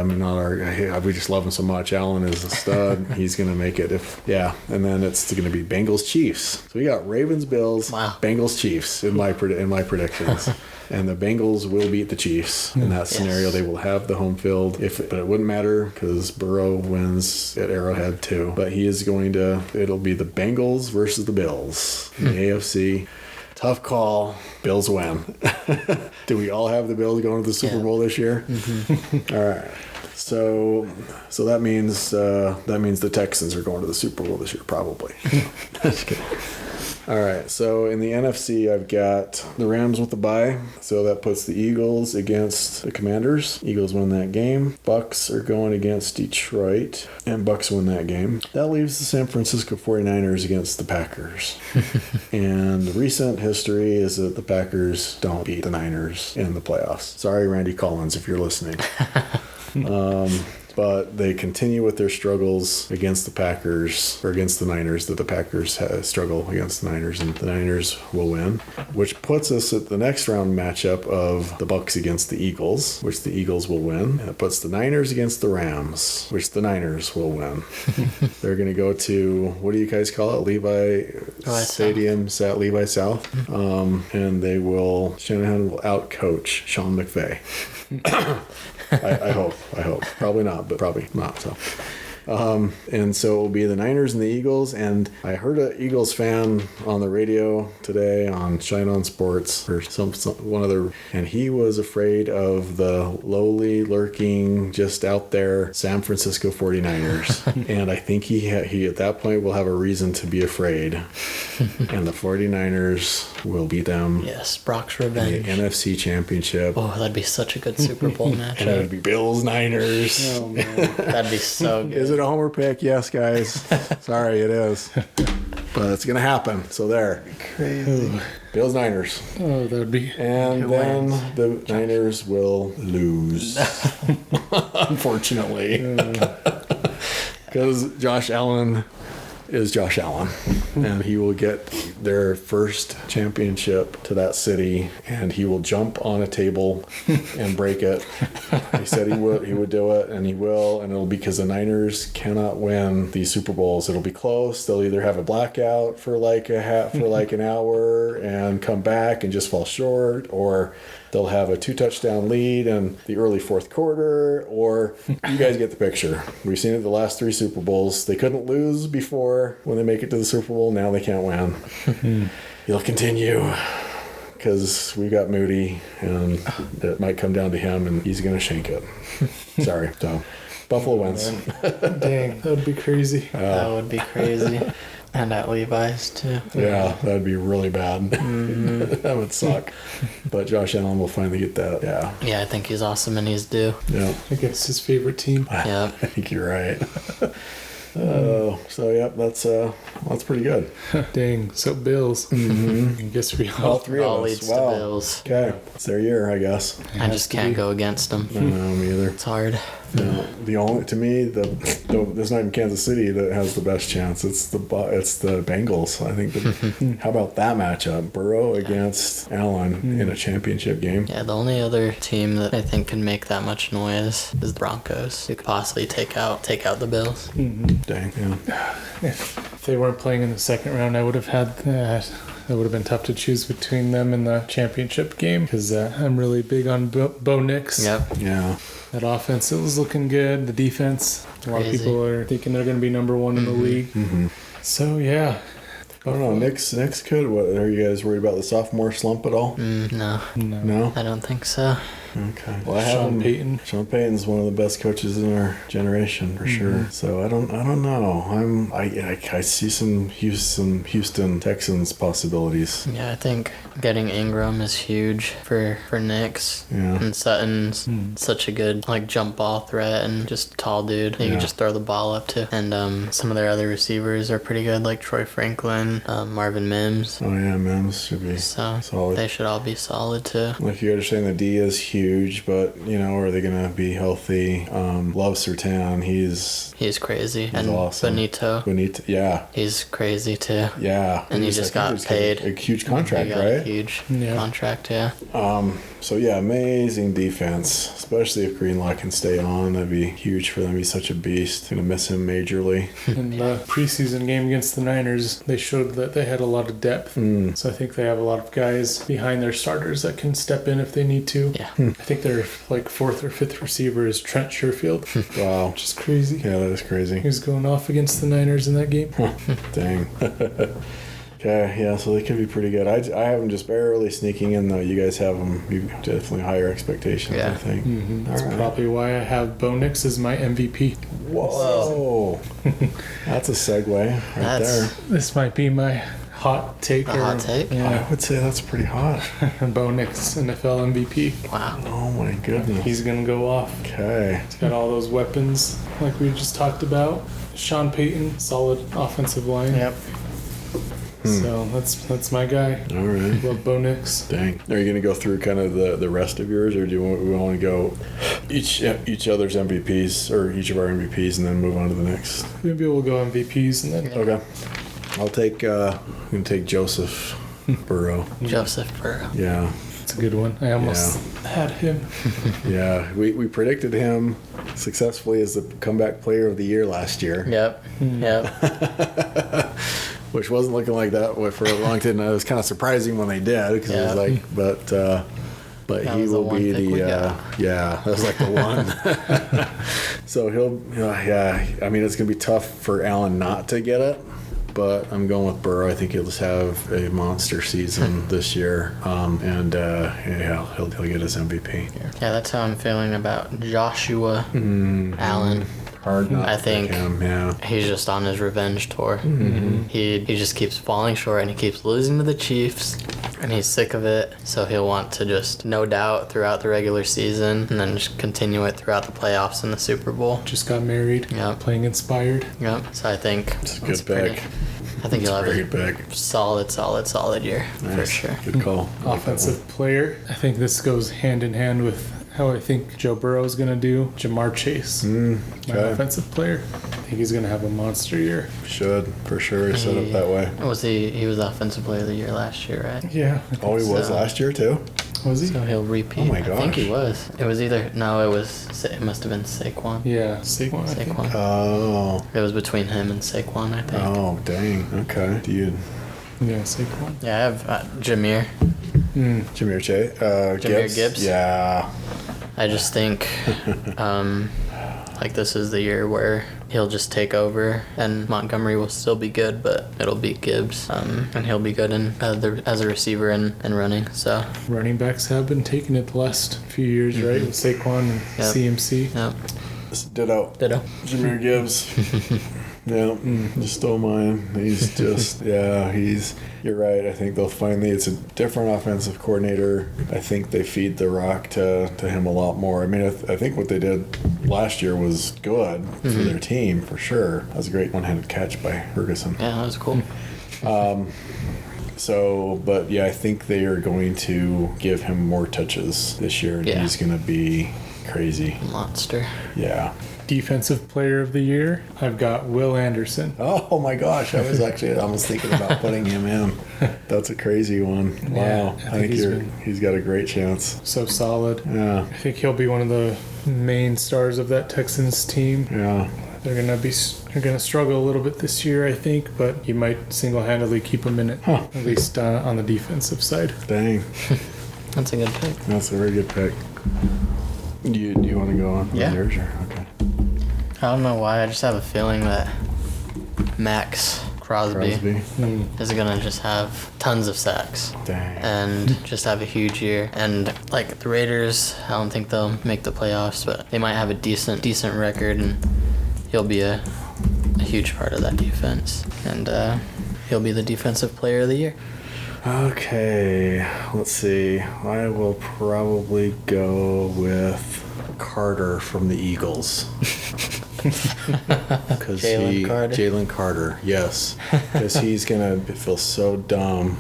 D: not our guy. We just love him so much. Allen is a stud. He's gonna make it. And then it's gonna be Bengals Chiefs. So we got Ravens Bills, Bengals Chiefs in my predictions. And the Bengals will beat the Chiefs in that scenario. Yes. They will have the home field, but it wouldn't matter because Burrow wins at Arrowhead too. But it'll be the Bengals versus the Bills in the AFC. Tough call. Bills win. Do we all have the Bills going to the Super Bowl this year? Mm-hmm. All right. So that means the Texans are going to the Super Bowl this year, probably. Just kidding. All right, so in the NFC, I've got the Rams with the bye. So that puts the Eagles against the Commanders. Eagles win that game. Bucks are going against Detroit, and Bucks win that game. That leaves the San Francisco 49ers against the Packers. And the recent history is that the Packers don't beat the Niners in the playoffs. Sorry, Randy Collins, if you're listening. But they continue with their struggles against the Packers, or against the Niners, that the Packers struggle against the Niners, and the Niners will win, which puts us at the next round matchup of the Bucks against the Eagles, which the Eagles will win. And it puts the Niners against the Rams, which the Niners will win. They're going to go to, what do you guys call it? Levi Stadium, Levi South. And Shanahan will outcoach Sean McVay. I hope. Probably not, but probably not. So, and so it will be the Niners and the Eagles. And I heard an Eagles fan on the radio today on Shine On Sports or one other, and he was afraid of the lowly, lurking, just out there San Francisco 49ers. And I think he at that point will have a reason to be afraid. And the 49ers will beat them.
B: Yes, Brock's revenge.
D: In the NFC Championship.
B: Oh, that'd be such a good Super Bowl matchup.
D: And it would be Bills Niners.
B: Oh man, that'd be so good.
D: Is it a homer pick? Yes, guys. Sorry, it is. But it's gonna happen. So there.
B: Crazy.
D: Bills Niners.
A: Oh, that'd be.
D: And then the Niners will lose. Unfortunately. Because Josh Allen is Josh Allen, and he will get their first championship to that city, and he will jump on a table and break it. He said he would do it, and he will, and it'll be because the Niners cannot win these Super Bowls. It'll be close. They'll either have a blackout for like an hour and come back and just fall short, or they'll have a 2-touchdown lead in the early fourth quarter, or you guys get the picture. We've seen it the last 3 Super Bowls. They couldn't lose before when they make it to the Super Bowl. Now they can't win. It'll continue because we got Moody, and it might come down to him, and he's going to shank it. Sorry. So Buffalo wins.
A: Dang, that would be crazy.
B: That would be crazy. And at Levi's too.
D: Yeah, that'd be really bad. Mm-hmm. That would suck. But Josh Allen will finally get that. Yeah.
B: Yeah, I think he's awesome and he's due.
D: Yeah.
A: Against his favorite team.
B: Yeah.
D: I think you're right. So yeah, that's pretty good.
A: Dang. So Bills.
D: Mm-hmm.
A: I guess we
D: all 3 of us.
B: Leads to Bills.
D: Okay, it's their year, I guess.
B: I just can't go against them.
D: No, me either.
B: It's hard.
D: No, the only to me there's not in Kansas City that has the best chance. It's the Bengals. I think. How about that matchup? Burrow against Allen in a championship game.
B: Yeah, the only other team that I think can make that much noise is the Broncos. Who could possibly take out the Bills.
D: Dang. Yeah.
A: If they weren't playing in the second round, I would have had that. It would have been tough to choose between them and the championship game because I'm really big on Bo Nix.
B: Yep.
D: Yeah.
A: That offense, it was looking good. The defense, a lot of people are thinking they're going to be number one in the league. So, yeah.
D: I don't know. Next could. What are you guys worried about the sophomore slump at all?
B: No.
D: No.
B: I don't think so.
D: Okay. Well, I
A: Sean Payton.
D: Sean Payton's one of the best coaches in our generation for sure. So I don't know. I see some Houston Texans possibilities.
B: Yeah, I think getting Ingram is huge for Knicks.
D: Yeah.
B: And Sutton's such a good jump ball threat and just tall dude. You can just throw the ball up to. And some of their other receivers are pretty good, like Troy Franklin, Marvin Mims.
D: Oh yeah, Mims should be solid.
B: They should all be solid too.
D: Like you understand, the D is huge, but are they gonna be healthy? Love Sertan, he's
B: crazy.
D: He's awesome.
B: Benito,
D: yeah.
B: He's crazy too.
D: Yeah.
B: And he just got paid
D: a huge contract,
B: he got
D: right?
B: A huge contract, yeah.
D: So yeah, amazing defense, especially if Greenlaw can stay on. That'd be huge for them. He's such a beast. Gonna miss him majorly.
A: In the preseason game against the Niners, they showed that they had a lot of depth. So I think they have a lot of guys behind their starters that can step in if they need to.
B: Yeah.
A: I think their fourth or fifth receiver is Trent Sherfield.
D: Wow.
A: Which is crazy.
D: Yeah, that is crazy.
A: He was going off against the Niners in that game.
D: Dang. Okay, yeah, so they could be pretty good. I have them just barely sneaking in, though. You guys have them. You definitely higher expectations, I think.
A: That's probably why I have Bo Nix as my MVP.
D: Whoa. That's a segue right there.
A: This might be my hot take.
B: Hot take?
A: Yeah.
D: I would say that's pretty hot.
A: Bo Nix, NFL MVP.
B: Wow.
D: Oh, my goodness.
A: He's going to go off.
D: Okay.
A: He's got all those weapons like we just talked about. Sean Payton, solid offensive line.
B: Yep.
A: So that's my guy.
D: All right.
A: Love Bo Nix.
D: Dang. Are you going to go through kind of the rest of yours, or do we want to go each other's MVPs, or each of our MVPs, and then move on to the next?
A: Maybe we'll go MVPs and then.
D: Okay. I'm going to take Joseph Burrow.
B: Joseph Burrow.
D: Yeah.
A: It's a good one. I almost had him.
D: Yeah. We predicted him successfully as the comeback player of the year last year.
B: Yep. Yep.
D: Which wasn't looking like that for a long time. It was kind of surprising when they did, because it was like, but he will be that was like the one. So I mean, it's going to be tough for Allen not to get it, but I'm going with Burrow. I think he'll just have a monster season this year, and he'll get his MVP.
B: Yeah, that's how I'm feeling about Joshua Allen.
D: Hard not
B: I
D: to
B: think
D: pick him,
B: he's just on his revenge tour. He just keeps falling short, and he keeps losing to the Chiefs, and he's sick of it. So he'll want to just, no doubt, throughout the regular season, and then just continue it throughout the playoffs and the Super Bowl.
A: Just got married.
B: Yep.
A: Playing Inspired.
B: Yep. So I think
D: it's a good pick.
B: I think you'll have a
D: great pick.
B: solid year for sure.
D: Good call.
A: Offensive player. I think this goes hand in hand with how I think Joe Burrow is going to do. Jamar Chase, my offensive player. I think he's going to have a monster year.
D: Should, for sure. Set up that way.
B: He was offensive player of the year last year, right?
A: Yeah.
D: Oh, he was last year too?
A: Was he?
B: So he'll repeat.
D: Oh my
B: I think
D: gosh.
B: he was. It was it must have been Saquon.
A: Yeah, Saquon. I think.
D: Oh.
B: It was between him and Saquon, I think.
D: Oh, dang. Okay.
A: Yeah, Saquon.
B: Yeah, I have Jameer.
D: Jameer Chase?
B: Jameer Gibbs?
D: Yeah.
B: I just think this is the year where he'll just take over, and Montgomery will still be good, but it'll be Gibbs, and he'll be good as a receiver and running. So
A: Running backs have been taking it the last few years, right? With Saquon and CMC.
B: Yep.
D: Ditto. Jameer Gibbs. Yeah, just stole mine. He's just, you're right. I think it's a different offensive coordinator. I think they feed the rock to him a lot more. I mean, I think what they did last year was good for their team, for sure. That was a great one-handed catch by Ferguson.
B: Yeah, that was cool.
D: I think they are going to give him more touches this year, and he's going to be crazy.
B: Monster.
D: Yeah.
A: Defensive player of the year, I've got Will Anderson.
D: Oh my gosh, I was actually almost thinking about putting him in. That's a crazy one. Wow.
A: Yeah, I think
D: he's got a great chance.
A: So solid.
D: Yeah.
A: I think he'll be one of the main stars of that Texans team.
D: Yeah.
A: They're gonna struggle a little bit this year, I think, but he might single-handedly keep them in it, at least on the defensive side.
D: Dang.
B: That's a good pick.
D: That's a very good pick. Do you want to go on with
B: Yeah.
D: yours? Or? Okay.
B: I don't know why. I just have a feeling that Max Crosby. Is gonna just have tons of sacks.
D: Dang.
B: And just have a huge year. And like the Raiders, I don't think they'll make the playoffs, but they might have a decent record, and he'll be a huge part of that defense. And he'll be the defensive player of the year.
D: Okay, let's see. I will probably go with Carter from the Eagles. Jalen Carter, yes. Because he's going to feel so dumb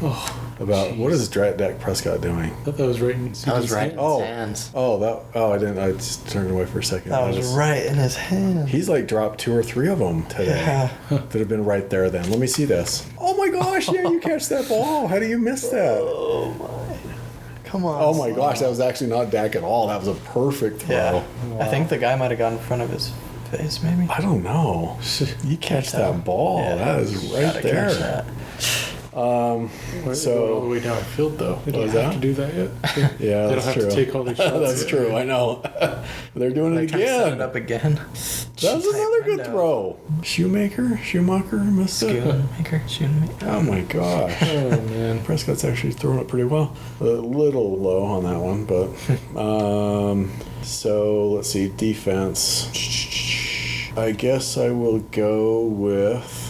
D: about what is Dak Prescott doing?
A: I thought that was right in
B: That was right in his hands.
D: I didn't. I just turned away for a second.
B: That was right in his hands.
D: He's like dropped 2 or 3 of them today that have been right there then. Let me see this. Oh my gosh, yeah, you catch that ball. How do you miss that?
B: Oh my. Come on.
D: Oh my gosh, that was actually not Dak at all. That was a perfect throw.
B: Yeah.
A: Wow.
B: I think the guy might have got in front of his face, maybe.
D: I don't know. You catch that ball.
B: Yeah,
D: that is right there.
B: catch that.
A: So all the way downfield though. They don't
D: was
A: have
D: that?
A: to do that yet.
D: Yeah,
A: They
D: that's
A: don't have
D: true.
A: to take all these shots.
D: That's
A: yet.
D: true. I know. They're doing it
B: Trying to set it
D: again.
B: up again.
D: That was another good throw. Schumacher missed it.
B: Shoemaker.
D: Oh my gosh.
A: Oh man.
D: Prescott's actually throwing it pretty well. A little low on that one, but so let's see, defense. I guess I will go with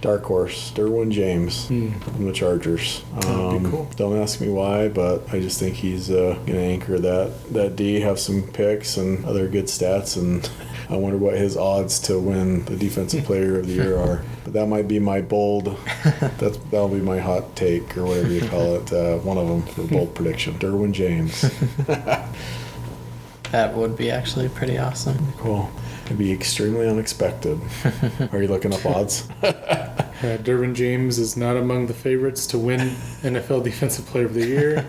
D: dark horse, Derwin James from the Chargers.
A: That'd be cool.
D: Don't ask me why, but I just think he's going to anchor that D, have some picks and other good stats, and I wonder what his odds to win the Defensive Player of the Year are. But that might be my bold. That'll be my hot take or whatever you call it. One of them for bold prediction. Derwin James.
B: That would be actually pretty awesome.
D: Cool. It'd be extremely unexpected. Are you looking up odds?
A: Derwin James is not among the favorites to win NFL Defensive Player of the Year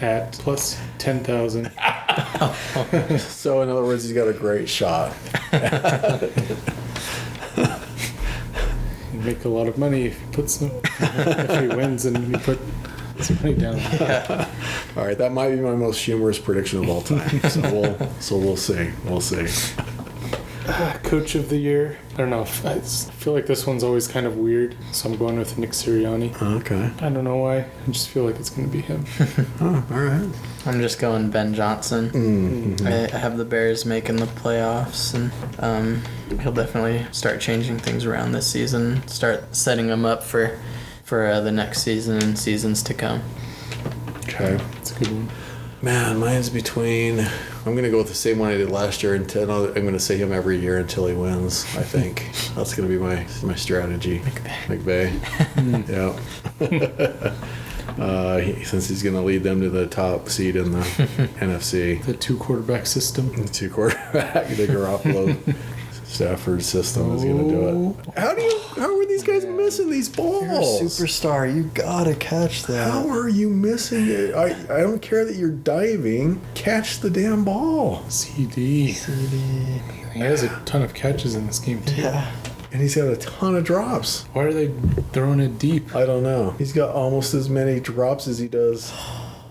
A: at plus 10,000.
D: So in other words, he's got a great shot.
A: You make a lot of money if if he wins and you put some money down.
D: All right, that might be my most humorous prediction of all time. So we'll see. We'll see.
A: Coach of the Year. I don't know. I feel like this one's always kind of weird, so I'm going with Nick Sirianni.
D: Okay.
A: I don't know why. I just feel like it's going to be him.
D: Oh, all right.
B: I'm just going Ben Johnson.
D: Mm-hmm.
B: I have the Bears making the playoffs, and he'll definitely start changing things around this season. Start setting them up for the next season and seasons to come.
D: Okay.
A: It's a good one.
D: Man, mine's between. I'm going to go with the same one I did last year. I'm going to say him every year until he wins. I think that's going to be my strategy. McVay. Yeah. Since he's going to lead them to the top seed in the NFC.
A: The 2-quarterback system.
D: The 2-quarterback, the Garoppolo Stafford system is going to do it. How are these guys missing these balls?
B: You're a superstar. You gotta catch that.
D: How are you missing it? I don't care that you're diving. Catch the damn ball.
A: CD. He has a ton of catches in this game, too.
B: Yeah.
D: And he's got a ton of drops.
A: Why are they throwing it deep?
D: I don't know. He's got almost as many drops as he does.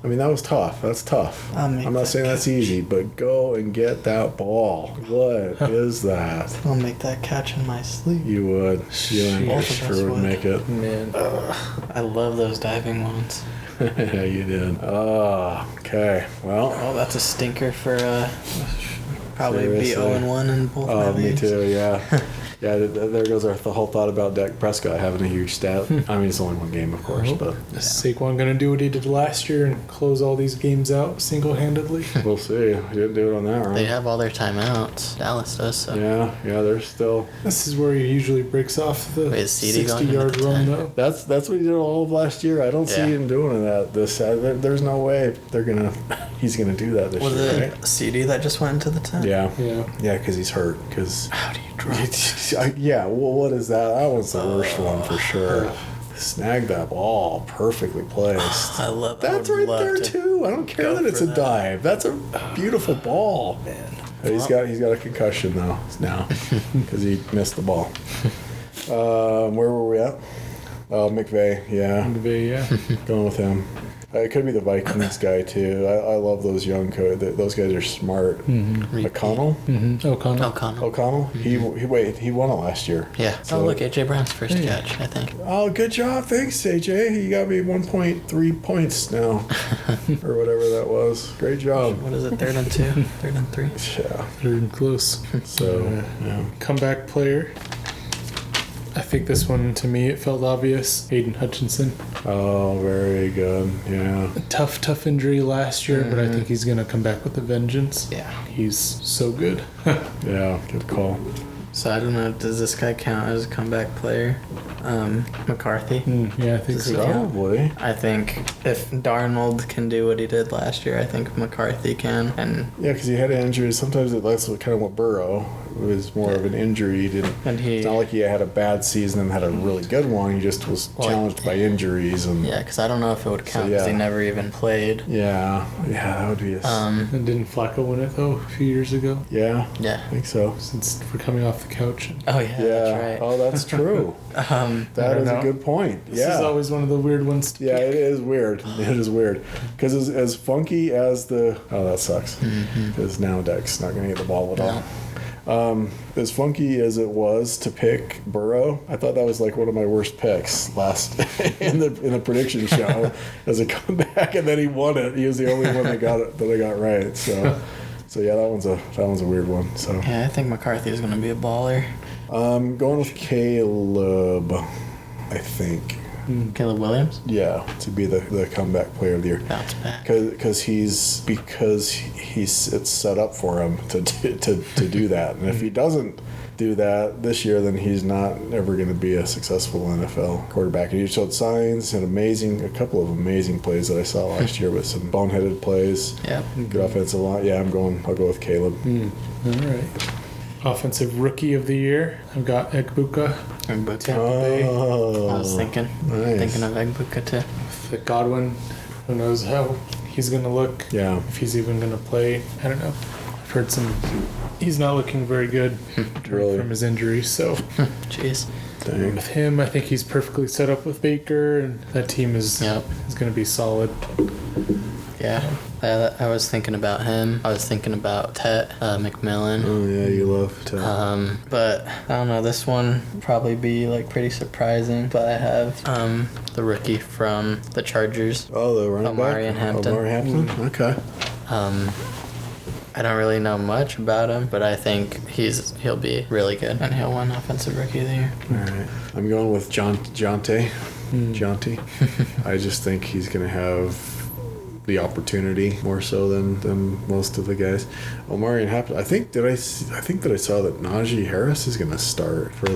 D: I mean, that was tough. That's tough. I'm not saying that's easy, but go and get that ball. What is that?
B: I'll make that catch in my sleep.
D: You would. You and
B: Both of us
D: sure would
B: would.
D: make it.
A: Man.
B: I love those diving ones.
D: Yeah, you did. Oh, okay. Well,
B: Oh, that's a stinker for Probably be
D: Seriously.
B: 0-1 in both my
D: Oh, me
B: leagues.
D: too. Yeah. Yeah. There goes the whole thought about Dak Prescott having a huge stat. I mean, it's only one game, of course, but
A: Is Saquon going to do what he did last year and close all these games out single-handedly?
D: we'll see. He didn't do it on that, right?
B: They have all their timeouts. Dallas does, so.
D: Yeah. They're still.
A: This is where he usually breaks off the
B: Wait, is CD going
A: 60-yard
B: into the
A: run,
B: 10?
A: though.
D: That's what he did all of last year. I don't see
B: Yeah.
D: him doing that. There's no way he's gonna do that this
B: Was
D: year,
B: it CD that just went into the 10?
D: right? Yeah.
A: Yeah.
D: Because he's hurt. Because
B: How do you drop?
D: yeah. Well, what is that? That was the worst one for sure. Snag that ball perfectly placed.
B: I love
D: That's
B: I would
D: right
B: love
D: there
B: to
D: too. I don't care
B: go
D: that it's
B: for
D: a
B: that.
D: dive. That's a beautiful ball.
A: Man.
D: He's got a concussion though now because he missed the ball. Where were we at? McVay. Yeah,
A: Yeah.
D: going with him. It could be the Vikings guy too. I love those young those guys are smart. McConnell.
A: Mm-hmm. O'Connell.
D: O'Connell. He won it last year.
B: Yeah.
D: So-
B: Oh, look, AJ Brown's first catch, I think.
D: Oh, good job. Thanks, AJ. You got me 1.3 points now. or whatever that was. Great job.
B: What is it, 3rd and 2? 3rd and 3?
D: Yeah.
A: They're close.
D: So, yeah.
A: Comeback player. I think this one, to me, it felt obvious. Aiden Hutchinson.
D: Oh, very good. Yeah.
A: Tough injury last year, but I think he's going to come back with a vengeance.
B: Yeah.
A: He's so good.
D: Yeah. Good call.
B: So I don't know, does this guy count as a comeback player? McCarthy?
A: Yeah, I think
B: Does he
A: so.
B: count?
D: Probably.
B: I think if Darnold can do what he did last year, I think McCarthy can. And
D: Yeah, because he had injuries. Sometimes that's kind of what Burrow it was more of an injury. He didn't.
B: he
D: It's not like he had a bad season and had a really good one. He just was
B: Well,
D: challenged by injuries and.
B: yeah, because I don't know if it would count because
D: yeah.
B: he never even played.
D: Yeah. That would be a.
A: And didn't Flacco win it, though, a few years ago?
D: Yeah.
B: Yeah.
D: I think so.
A: Since we're coming off the couch.
B: Oh yeah,
D: Yeah.
B: that's right.
D: Oh, that's true.
B: Um,
D: That
A: don't
D: is
A: know.
D: a good point.
A: This is
D: Yeah.
A: always one of the weird ones to
D: Yeah,
A: pick.
D: it is weird. It is weird. Because as funky as the... Oh, that sucks. Because now Dak's not going to get the ball at all. As funky as it was to pick Burrow, I thought that was like one of my worst picks last in the prediction show as a comeback, and then he won it. He was the only one that got it that I got right. So yeah, that one's a weird one. So
B: yeah, I think McCarthy is going to be a baller.
D: going with Caleb, I think.
B: Caleb Williams,
D: Yeah, to be the comeback player of the year.
B: bounce back.
D: Because it's set up for him to do that, and if he doesn't do that this year, then he's not ever going to be a successful NFL quarterback. And he showed signs and a couple of amazing plays that I saw last year with some boneheaded plays.
B: Yeah.
D: Good offensive line. Yeah, I'll go with Caleb.
A: All right. Offensive Rookie of the Year. I've got Ekbuka.
B: Egbuka.
A: Tampa Bay.
D: Oh,
B: I was thinking
D: nice.
B: of Egbuka too.
A: The Godwin. Who knows how he's going to look.
D: Yeah.
A: If he's even going to play. I don't know. I've heard he's not looking very good
D: Really?
A: from his injury. So
B: Jeez.
D: Dang.
A: with him, I think he's perfectly set up with Baker. And that team is
B: Yep.
A: going to be solid.
B: Yeah. I was thinking about him. I was thinking about Tet McMillan.
D: Oh yeah, you love to.
B: But I don't know. This one probably be like pretty surprising. But I have the rookie from the Chargers.
D: the running
B: Omari
D: back.
B: and Hampton.
D: Omari Hampton. Okay.
B: I don't really know much about him, but I think he'll be really good and he'll win Offensive Rookie of the Year.
D: All right. I'm going with Jonte. Jonte. I just think he's going to have the opportunity more so than most of the guys. Omari and Hampton. I think that I saw that Najee Harris is going to start for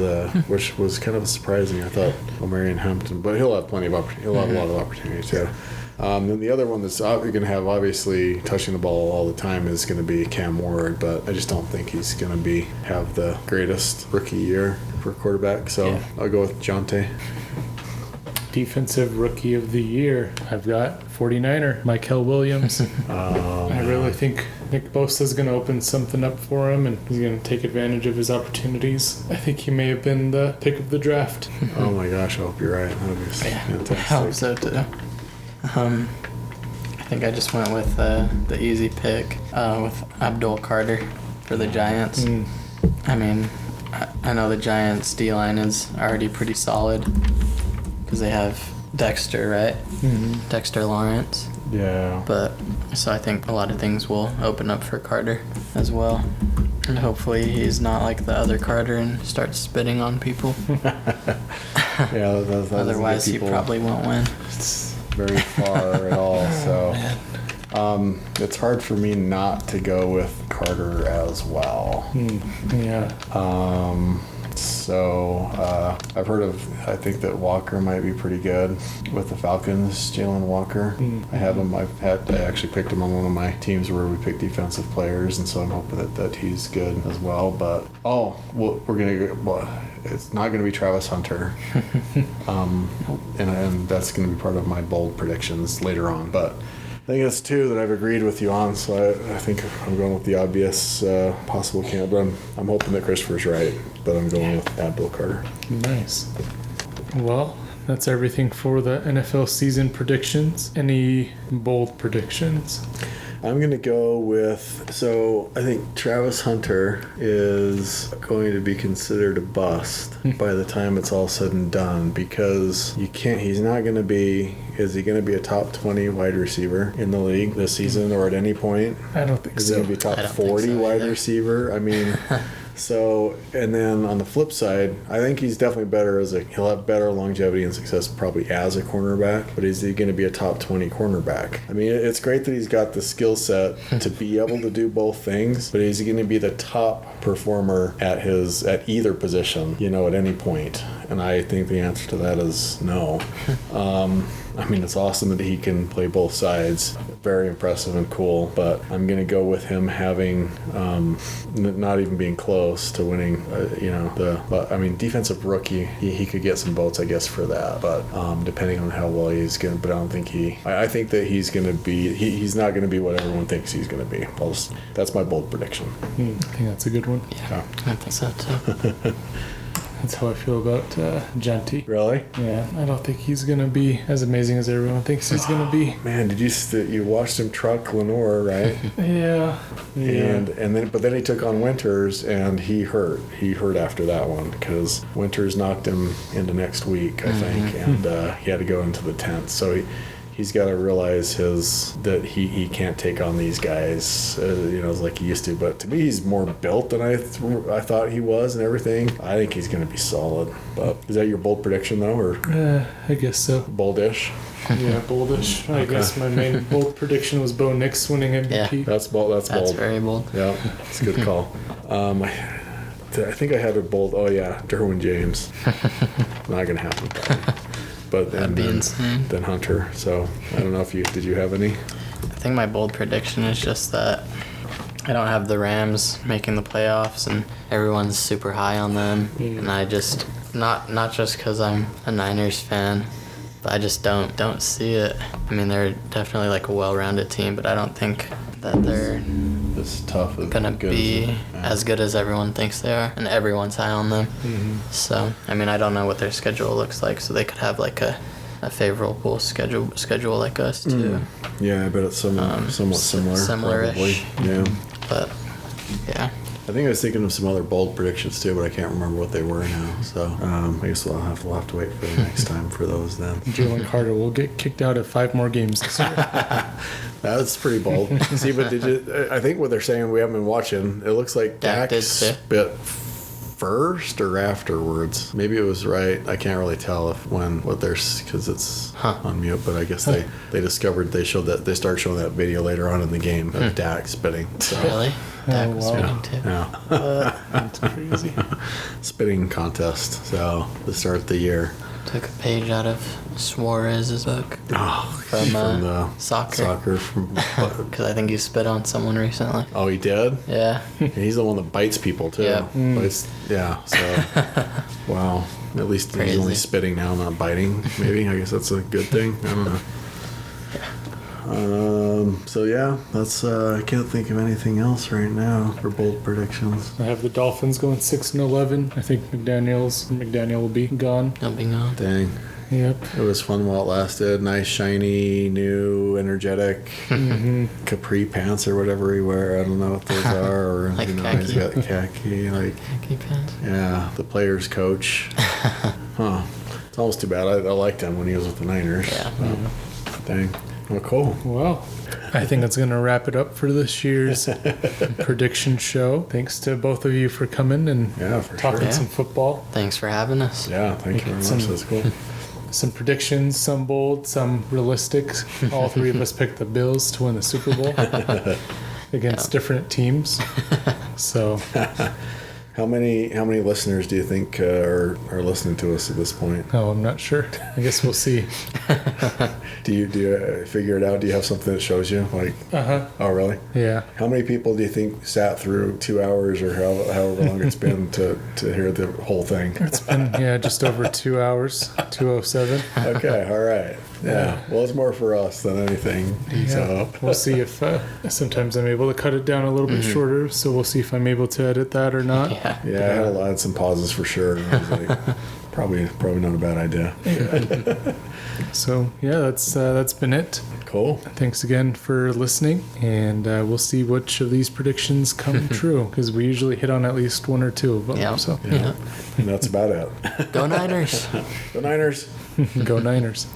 D: which was kind of surprising. I thought Omari and Hampton, but he'll have plenty of he'll have a lot of opportunity too. Then the other one that's going to have obviously touching the ball all the time is going to be Cam Ward, but I just don't think he's going to have the greatest rookie year for quarterback. So
B: Yeah.
D: I'll go with Jonte.
A: Defensive Rookie of the Year. I've got 49er, Michael Williams. I really think Nick Bosa's going to open something up for him, and he's going to take advantage of his opportunities. I think he may have been the pick of the draft.
D: Oh my gosh, I hope you're right. That would be fantastic.
B: I hope so too. I think I just went with the easy pick with Abdul Carter for the Giants. I mean, I know the Giants' D-line is already pretty solid because they have Dexter, right? Dexter Lawrence.
D: Yeah.
B: But so I think a lot of things will open up for Carter as well. And hopefully he's not like the other Carter and starts spitting on people.
D: Yeah, that
B: Otherwise, he probably won't win.
D: It's very far at all. So it's hard for me not to go with Carter as well.
A: Yeah.
D: So I've heard of. I think that Walker might be pretty good with the Falcons. Jalen Walker. I have him. I actually picked him on one of my teams where we pick defensive players, and so I'm hoping that he's good as well. But we're gonna. Well, it's not gonna be Travis Hunter, and that's gonna be part of my bold predictions later on. But I think that's two that I've agreed with you on, so I think I'm going with the obvious possible candidate. But I'm hoping that Christopher's right, but I'm going with Abdul Carter.
A: Nice. Well, that's everything for the NFL season predictions. Any bold predictions?
D: I'm going to go with, so I think Travis Hunter is going to be considered a bust by the time it's all said and done, because he's not going to be, is he going to be a top 20 wide receiver in the league this season or at any point?
A: I don't think
D: Is
A: so.
D: he going to be top
B: I don't
D: 40
B: think so
D: wide
B: either.
D: receiver? I mean, so, and then on the flip side, I think he's definitely better he'll have better longevity and success probably as a cornerback, but is he going to be a top 20 cornerback? I mean, it's great that he's got the skill set to be able to do both things, but is he going to be the top performer at either position, at any point? And I think the answer to that is no. I mean, it's awesome that he can play both sides. Very impressive and cool, but I'm going to go with him having not even being close to winning, but I mean, defensive rookie, he could get some votes, I guess, for that, but depending on how well he's going to, but I don't think I think that he's going to be, he's not going to be what everyone thinks he's going to be. That's my bold prediction.
A: I think that's a good one.
B: Yeah, I think so too.
A: That's how I feel about Genty.
D: Really?
A: Yeah, I don't think he's going to be as amazing as everyone thinks he's going to be.
D: Man, did you watched him truck Lenore, right?
A: Yeah.
D: And then he took on Winters, and he hurt after that one because Winters knocked him into next week, I think, and he had to go into the 10th. So he's got to realize that he can't take on these guys, like he used to. But to me, he's more built than I thought he was and everything. I think he's going to be solid. But is that your bold prediction, though, or
A: I guess so.
D: boldish?
A: Yeah, boldish. I guess my main bold prediction was Bo Nix winning MVP.
B: Yeah.
D: That's bold. That's bold.
B: That's very bold.
D: Yeah, it's a good call. I think I had a bold. Oh yeah, Derwin James. Not gonna happen. But
B: That'd be insane.
D: Then Hunter. So I don't know if did you have any?
B: I think my bold prediction is just that I don't have the Rams making the playoffs, and everyone's super high on them. And I just not just because I'm a Niners fan, but I just don't see it. I mean, they're definitely like a well-rounded team, but I don't think that they're
D: It's tough.
B: gonna be as good as everyone thinks they are, and everyone's high on them. So I mean, I don't know what their schedule looks like, so they could have like a favorable schedule like us too.
D: Yeah, I bet it's somewhat similar.
B: Similar-ish.
D: Probably. Yeah.
B: But yeah,
D: I think I was thinking of some other bold predictions too, but I can't remember what they were now. So I guess we'll have to wait for the next time for those then.
A: Jalen Carter will get kicked out of 5 more games this year.
D: That's pretty bold. See, but I think what they're saying, we haven't been watching, it looks like
B: Dak
D: Dak
B: did too.
D: spit first or afterwards. Maybe it was right. I can't really tell because it's on mute, but I guess they started showing that video later on in the game of Dak spitting. So,
B: really, Dak was
A: wow.
B: winning too.
D: yeah.
A: That's crazy.
D: Spitting contest. So to start the year.
B: Took a page out of Suarez's book
D: Oh,
B: from
D: the
B: soccer. Because I think he spit on someone recently.
D: Oh, he did?
B: Yeah.
D: He's the one that bites people too.
B: Yeah.
D: So wow. At least
B: Crazy.
D: he's only spitting now, not biting. Maybe. I guess that's a good thing. I don't know. So yeah, that's I can't think of anything else right now for bold predictions.
A: I have the Dolphins going 6-11. I think McDaniel will be gone.
B: He'll be gone.
D: Dang.
A: Yep.
D: It was fun while it lasted. Nice, shiny, new, energetic capri pants or whatever he wear. I don't know what those are. Or
B: Like
D: he's
B: khaki.
D: got khaki.
B: Khaki pants.
D: Yeah, the players coach. Huh. It's almost too bad. I liked him when he was with the Niners.
B: Yeah.
D: Dang. Well, cool.
A: Well, I think that's going to wrap it up for this year's prediction show. Thanks to both of you for coming and
D: for
A: talking
D: sure.
A: some football.
B: Thanks for having us.
D: Yeah, thank you very much. That's cool.
A: Some predictions, some bold, some realistic. All three of us picked the Bills to win the Super Bowl against different teams. So,
D: How many listeners do you think are listening to us at this point?
A: oh, I'm not sure. I guess we'll see.
D: Do you figure it out? Do you have something that shows you? Like, oh, really?
A: Yeah.
D: How many people do you think sat through 2 hours or however long it's been to hear the whole thing?
A: It's been, just over 2 hours, 2:07.
D: Okay, all right. Yeah. Well, it's more for us than anything. So
A: We'll see if sometimes I'm able to cut it down a little bit shorter. So we'll see if I'm able to edit that or not.
B: Yeah.
D: yeah, I had some pauses for sure. And I was like, probably not a bad idea.
A: So that's been it.
D: Cool.
A: Thanks again for listening, and we'll see which of these predictions come true because we usually hit on at least one or two of them.
B: Yeah.
A: So
D: Yeah. And that's about it.
B: Go Niners.
D: Go Niners.
A: go Niners.